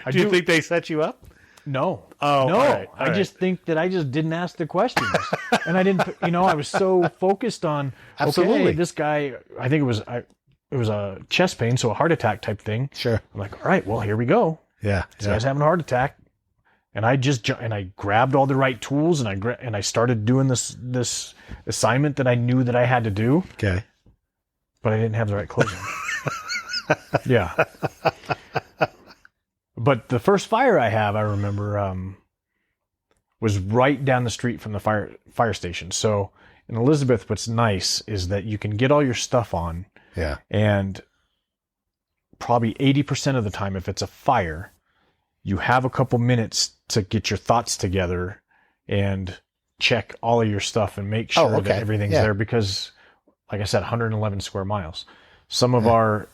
Do you think they set you up? No. Oh, no. all right. I just think that I just didn't ask the questions. And I didn't, I was so focused on, Absolutely. okay, this guy, I think it was a chest pain, so a heart attack type thing. Sure. I'm like, all right, well, here we go. Yeah. This guy's having a heart attack. And I grabbed all the right tools, and I started doing this assignment that I knew that I had to do. Okay. But I didn't have the right clothes on. Yeah. But the first fire I remember, was right down the street from the fire station. So in Elizabeth, what's nice is that you can get all your stuff on. Yeah. And probably 80% of the time, if it's a fire, you have a couple minutes to get your thoughts together and check all of your stuff and make sure that everything's there, because, like I said, 111 square miles. Some of our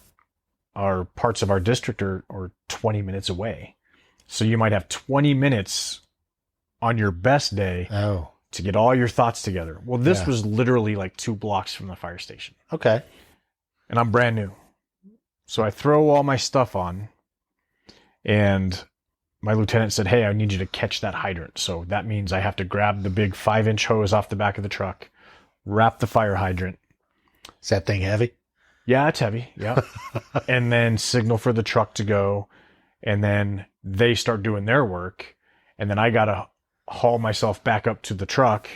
parts of our district are 20 minutes away. So you might have 20 minutes on your best day to get all your thoughts together. Well, this was literally like 2 blocks from the fire station. Okay. And I'm brand new. So I throw all my stuff on, and my lieutenant said, "Hey, I need you to catch that hydrant." So that means I have to grab the big 5-inch hose off the back of the truck, wrap the fire hydrant. Is that thing heavy? Yeah, it's heavy. Yeah. And then signal for the truck to go. And then they start doing their work. And then I got to haul myself back up to the truck,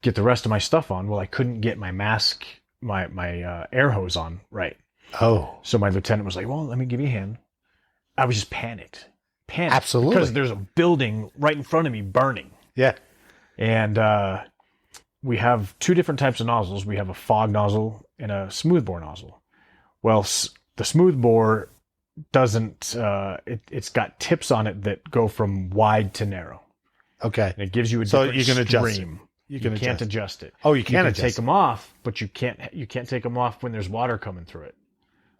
get the rest of my stuff on. Well, I couldn't get my mask, my air hose on right. Oh. So my lieutenant was like, "Well, let me give you a hand." I was just panicked. Absolutely. Because there's a building right in front of me burning. Yeah. And we have 2 different types of nozzles. We have a fog nozzle and a smoothbore nozzle. Well, the smoothbore doesn't, it's got tips on it that go from wide to narrow. Okay. And it gives you a So different you can adjust it. stream. You can't adjust it. Oh, you can't adjust take them off, but you can't take them off when there's water coming through it.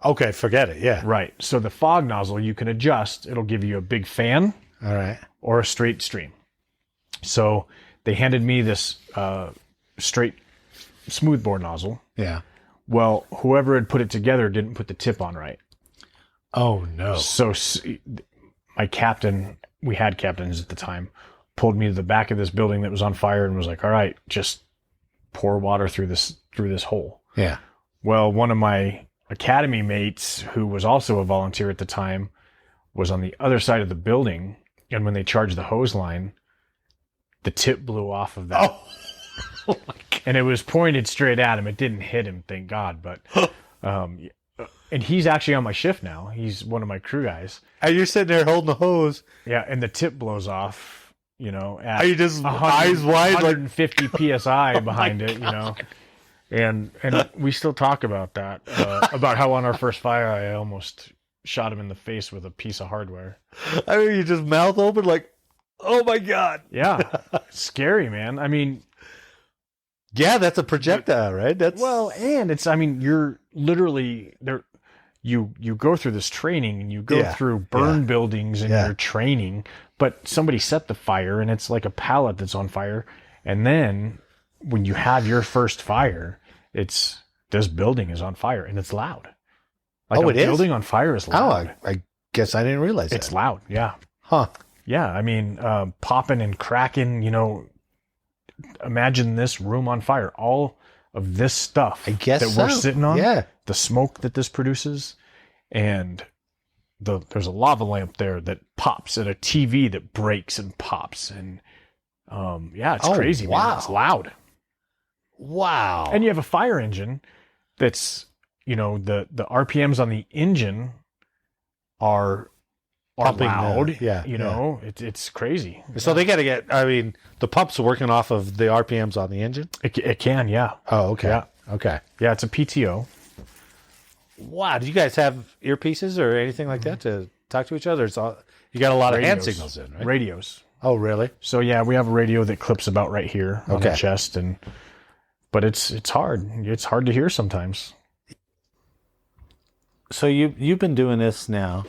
Okay, forget it. Yeah. Right. So the fog nozzle you can adjust. It'll give you a big fan. All right. Or a straight stream. So they handed me this straight smoothbore nozzle. Yeah. Well, whoever had put it together didn't put the tip on right. Oh, no. So my captain, we had captains at the time, pulled me to the back of this building that was on fire and was like, "All right, just pour water through this hole." Yeah. Well, one of my academy mates, who was also a volunteer at the time, was on the other side of the building. And when they charged the hose line, the tip blew off of that. Oh my God. And it was pointed straight at him. It didn't hit him, thank God. But, and he's actually on my shift now. He's one of my crew guys. And you're sitting there holding the hose. Yeah. And the tip blows off, at Are you just eyes wide? 150 PSI behind it, And we still talk about that, about how on our first fire, I almost shot him in the face with a piece of hardware. I mean, you just mouth open like, oh my God. Yeah. Scary, man. I mean, yeah, that's a projectile, right? And you're literally there. You go through this training and you go through burn buildings and you're training, but somebody set the fire and it's like a pallet that's on fire. And then when you have your first fire, it's this building is on fire and it's loud. Like Oh, it is? a building on fire is loud. I guess I didn't realize It's that. loud. Yeah. Huh. Yeah. I mean, popping and cracking, imagine this room on fire. All of this stuff I guess that we're so. sitting on, Yeah. the smoke that this produces, and there's a lava lamp there that pops, and a TV that breaks and pops, and it's crazy. Wow. Man. It's loud. Wow. And you have a fire engine that's, the RPMs on the engine are Pumping loud. It's crazy. So they got to get, the pump's working off of the RPMs on the engine? It can, yeah. Oh, okay. Yeah. Okay. Yeah, it's a PTO. Wow. Do you guys have earpieces or anything like that to talk to each other? You got a lot of hand signals in, right? Radios. Oh, really? So yeah, we have a radio that clips about right here on the chest, but it's hard. It's hard to hear sometimes. So you've been doing this now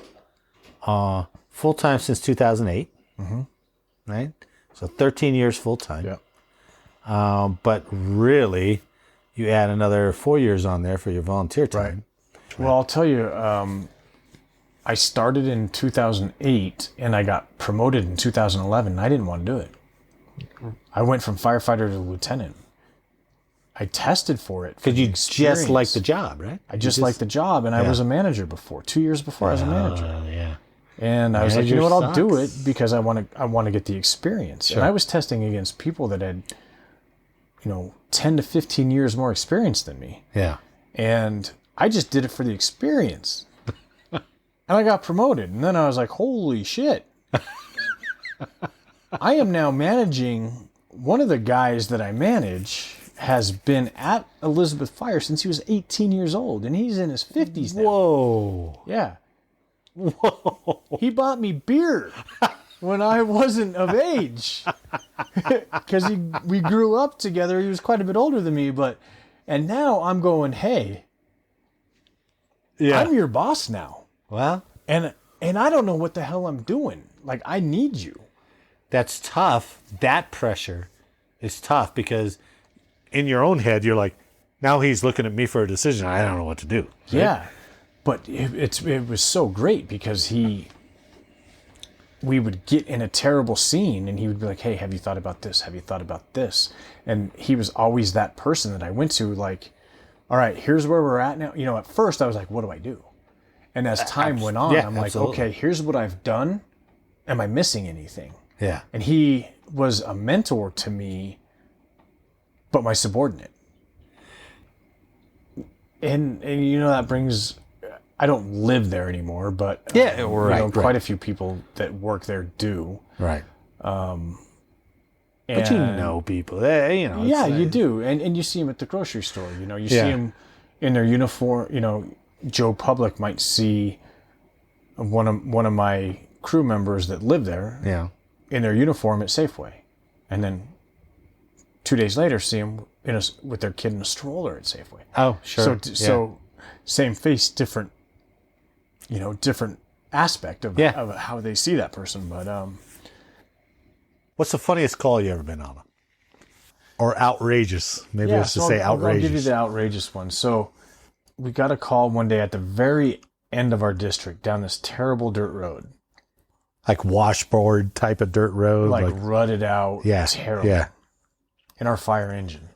full time since 2008, right? So 13 years full time. Yeah. But really, you add another 4 years on there for your volunteer time. Right. Well, I'll tell you, I started in 2008 and I got promoted in 2011. And I didn't want to do it. I went from firefighter to lieutenant. I tested for it. Because you just liked the job, right? I just liked the job, and I was a manager before. 2 years before I was a manager. Yeah. And I was like, you know what, I'll do it sucks. because I want to get the experience. Sure. And I was testing against people that had, 10 to 15 years more experience than me. Yeah. And I just did it for the experience. And I got promoted. And then I was like, holy shit. I am now managing, one of the guys that I manage has been at Elizabeth Fire since he was 18 years old. And he's in his 50s now. Whoa. Yeah. Whoa. He bought me beer when I wasn't of age. Because we grew up together. He was quite a bit older than me. And now I'm going, hey, I'm your boss now. Well, And I don't know what the hell I'm doing. Like, I need you. that's tough. That pressure is tough because in your own head, you're like, now he's looking at me for a decision. I don't know what to do. Right? Yeah. But it was so great because we would get in a terrible scene and he would be like, hey, have you thought about this? Have you thought about this? And he was always that person that I went to, like, all right, here's where we're at now. At first I was like, what do I do? And as time went on, I'm like, okay, here's what I've done. Am I missing anything? Yeah. And he was a mentor to me, but my subordinate. And that brings, I don't live there anymore, but quite a few people that work there do. Right. But And you know people. yeah, you do. And you see them at the grocery store. You see them in their uniform. Joe Public might see one of my crew members that live there in their uniform at Safeway. And then 2 days later, see them with their kid in a stroller at Safeway. Oh, sure. So same face, different, different aspect of how they see that person. But What's the funniest call you ever been on? Or outrageous? Maybe I should say outrageous. I'll give you the outrageous one. So we got a call one day at the very end of our district down this terrible dirt road. Like washboard type of dirt road? Like rutted out. Terrible. Yeah. In our fire engine.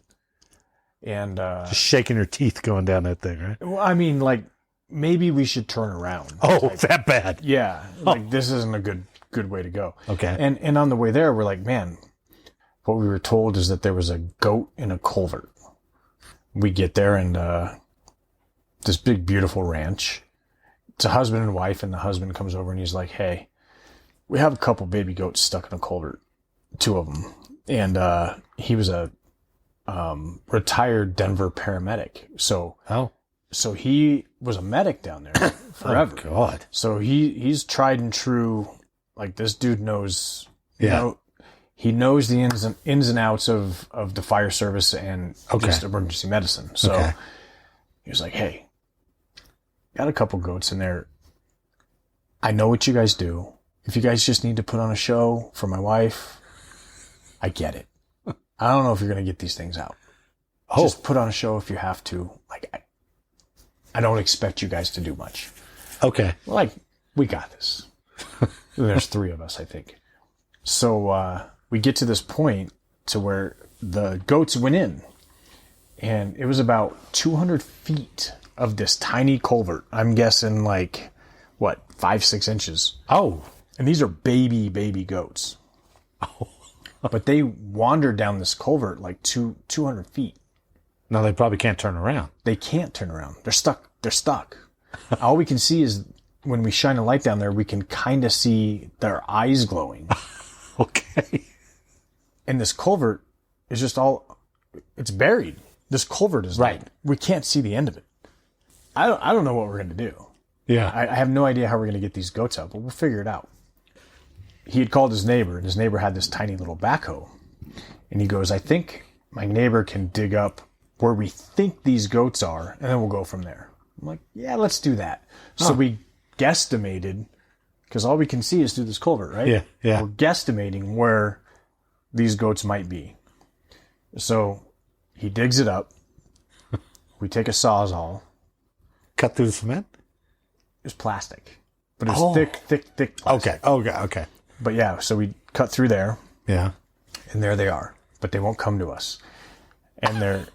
And just shaking your teeth going down that thing, right? well, I mean, like, maybe we should turn around. Oh, that bad. Yeah. Like, this isn't a good way to go. Okay. And on the way there, we're like, man, what we were told is that there was a goat in a culvert. We get there and this big, beautiful ranch. It's a husband and wife, and the husband comes over and he's like, hey, we have a couple baby goats stuck in a culvert. 2 of them. And he was a retired Denver paramedic. So he was a medic down there forever. Oh, God. So he's tried and true. Like, this dude knows, he knows the ins and outs of the fire service and just emergency medicine. So he was like, hey, got a couple goats in there. I know what you guys do. If you guys just need to put on a show for my wife, I get it. I don't know if you're going to get these things out. Oh. Just put on a show if you have to. Like, I don't expect you guys to do much. Okay. Like, we got this. There's 3 of us, I think. So we get to this point to where the goats went in. And it was about 200 feet of this tiny culvert. I'm guessing like, 5-6 inches. Oh. And these are baby goats. Oh. But they wandered down this culvert like 200 feet. No, they probably can't turn around. They can't turn around. They're stuck. All we can see is when we shine a light down there, we can kind of see their eyes glowing. Okay. And this culvert is just it's buried. This culvert is right. We can't see the end of it. I don't know what we're going to do. Yeah. I have no idea how we're going to get these goats out, but we'll figure it out. He had called his neighbor, and his neighbor had this tiny little backhoe. And he goes, I think my neighbor can dig up where we think these goats are, and then we'll go from there. I'm like, yeah, let's do that. So we guesstimated, because all we can see is through this culvert, right? Yeah, yeah. We're guesstimating where these goats might be. So he digs it up. We take a Sawzall. Cut through the cement? It was plastic. But it was thick plastic. Okay. But yeah, so we cut through there. Yeah. And there they are. But they won't come to us. And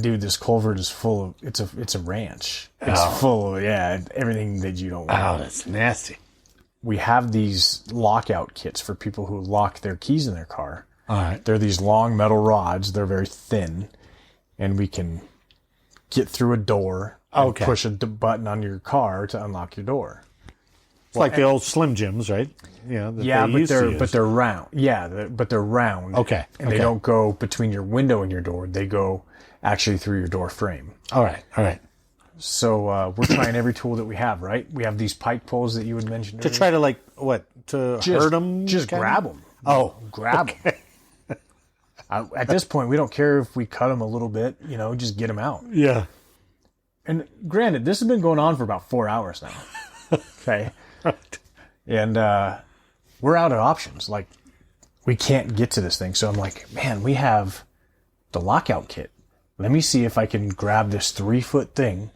dude, this culvert is full of, it's a ranch. It's full of, everything that you don't want. Oh, that's nasty. We have these lockout kits for people who lock their keys in their car. All right. They're these long metal rods. They're very thin. And we can get through a door and push a button on your car to unlock your door. It's like the old Slim Jims, right? But they're round. Yeah, but they're round. Okay. And they don't go between your window and your door. They go actually through your door frame. All right. So we're trying every tool that we have, right? We have these pike poles that you had mentioned To earlier. try to hurt them? Just grab them. Oh. Grab them. At this point, we don't care if we cut them a little bit, just get them out. Yeah. And granted, this has been going on for about 4 hours now. Okay. Right. And we're out of options. Like, we can't get to this thing. So I'm like, man, we have the lockout kit. Let me see if I can grab this 3-foot thing.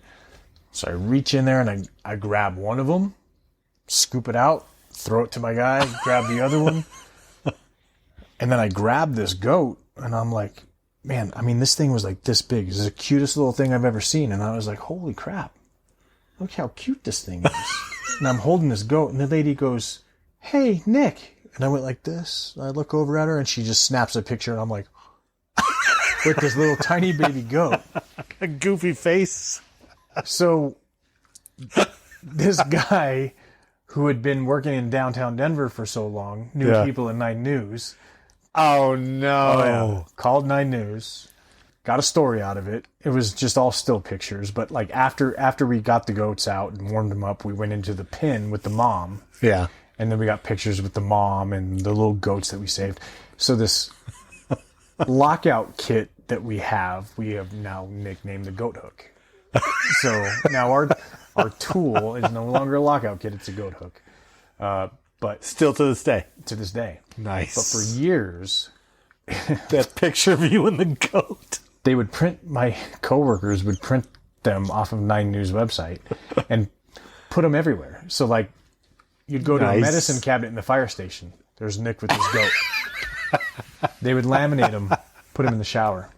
So I reach in there and I grab one of them, scoop it out, throw it to my guy, grab the other one. And then I grab this goat and I'm like, man, this thing was like this big. This is the cutest little thing I've ever seen. And I was like, holy crap. Look how cute this thing is. And I'm holding this goat, and the lady goes, hey, Nick. And I went like this. I look over at her, and she just snaps a picture, and I'm like, with this little tiny baby goat. A goofy face. So this guy who had been working in downtown Denver for so long knew people at 9 News. Oh, no. Called 9 News. Got a story out of it. It was just all still pictures. But like after we got the goats out and warmed them up, we went into the pen with the mom. Yeah. And then we got pictures with the mom and the little goats that we saved. So this lockout kit that we have now nicknamed the goat hook. So now our tool is no longer a lockout kit, it's a goat hook. But still to this day. To this day. Nice. But for years, that picture of you and the goat. They would my coworkers would print them off of 9 News website and put them everywhere. So like you'd go to a medicine cabinet in the fire station. There's Nick with his goat. They would laminate them, put them in the shower.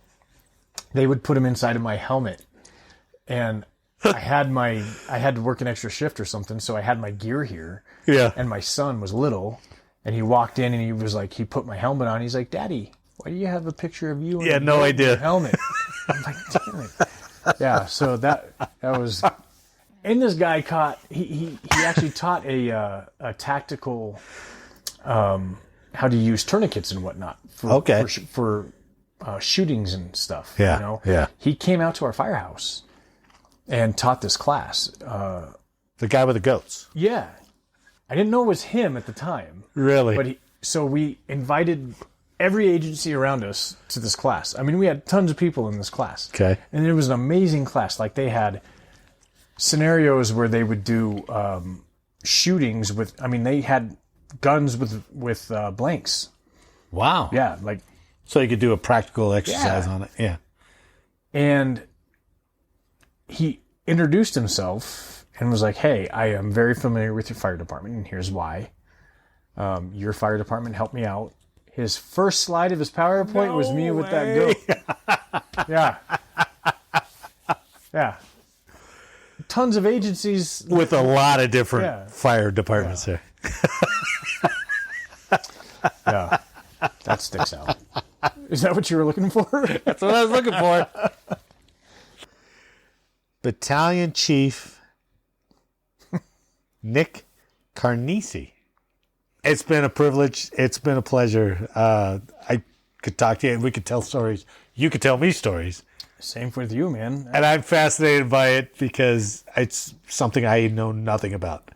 They would put them inside of my helmet. And I had to work an extra shift or something, so I had my gear here. Yeah. And my son was little, and he walked in and he put my helmet on. He's like, Daddy, why do you have a picture of you in your helmet? I'm like, damn it. Yeah, so that was... And this guy he actually taught a tactical, how to use tourniquets and whatnot for shootings and stuff. Yeah, yeah. He came out to our firehouse and taught this class. The guy with the goats. Yeah. I didn't know it was him at the time. Really? But so we invited every agency around us to this class. We had tons of people in this class. Okay. And it was an amazing class. Like they had scenarios where they would do shootings with, they had guns with blanks. Wow. Yeah. Like, so you could do a practical exercise on it. Yeah. And he introduced himself and was like, hey, I am very familiar with your fire department, and here's why. Your fire department helped me out. His first slide of his PowerPoint was me with that goat. Yeah. Yeah. Tons of agencies. With a lot of different fire departments there. Yeah. That sticks out. Is that what you were looking for? That's what I was looking for. Battalion Chief Nick Carnesi. It's been a privilege. It's been a pleasure. I could talk to you and we could tell stories. You could tell me stories. Same with you, man. And I'm fascinated by it because it's something I know nothing about.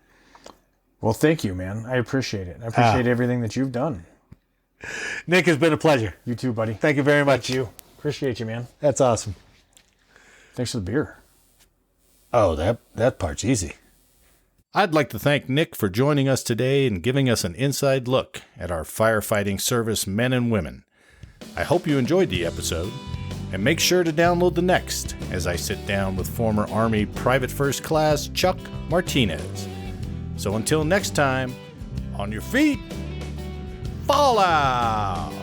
Well, thank you, man. I appreciate it. I appreciate everything that you've done. Nick, has been a pleasure. You too, buddy. Thank you very much. Thank you. Appreciate you, man. That's awesome. Thanks for the beer. Oh, that part's easy. I'd like to thank Nick for joining us today and giving us an inside look at our firefighting service men and women. I hope you enjoyed the episode, and make sure to download the next as I sit down with former Army Private First Class Chuck Martinez. So until next time, on your feet, fall out!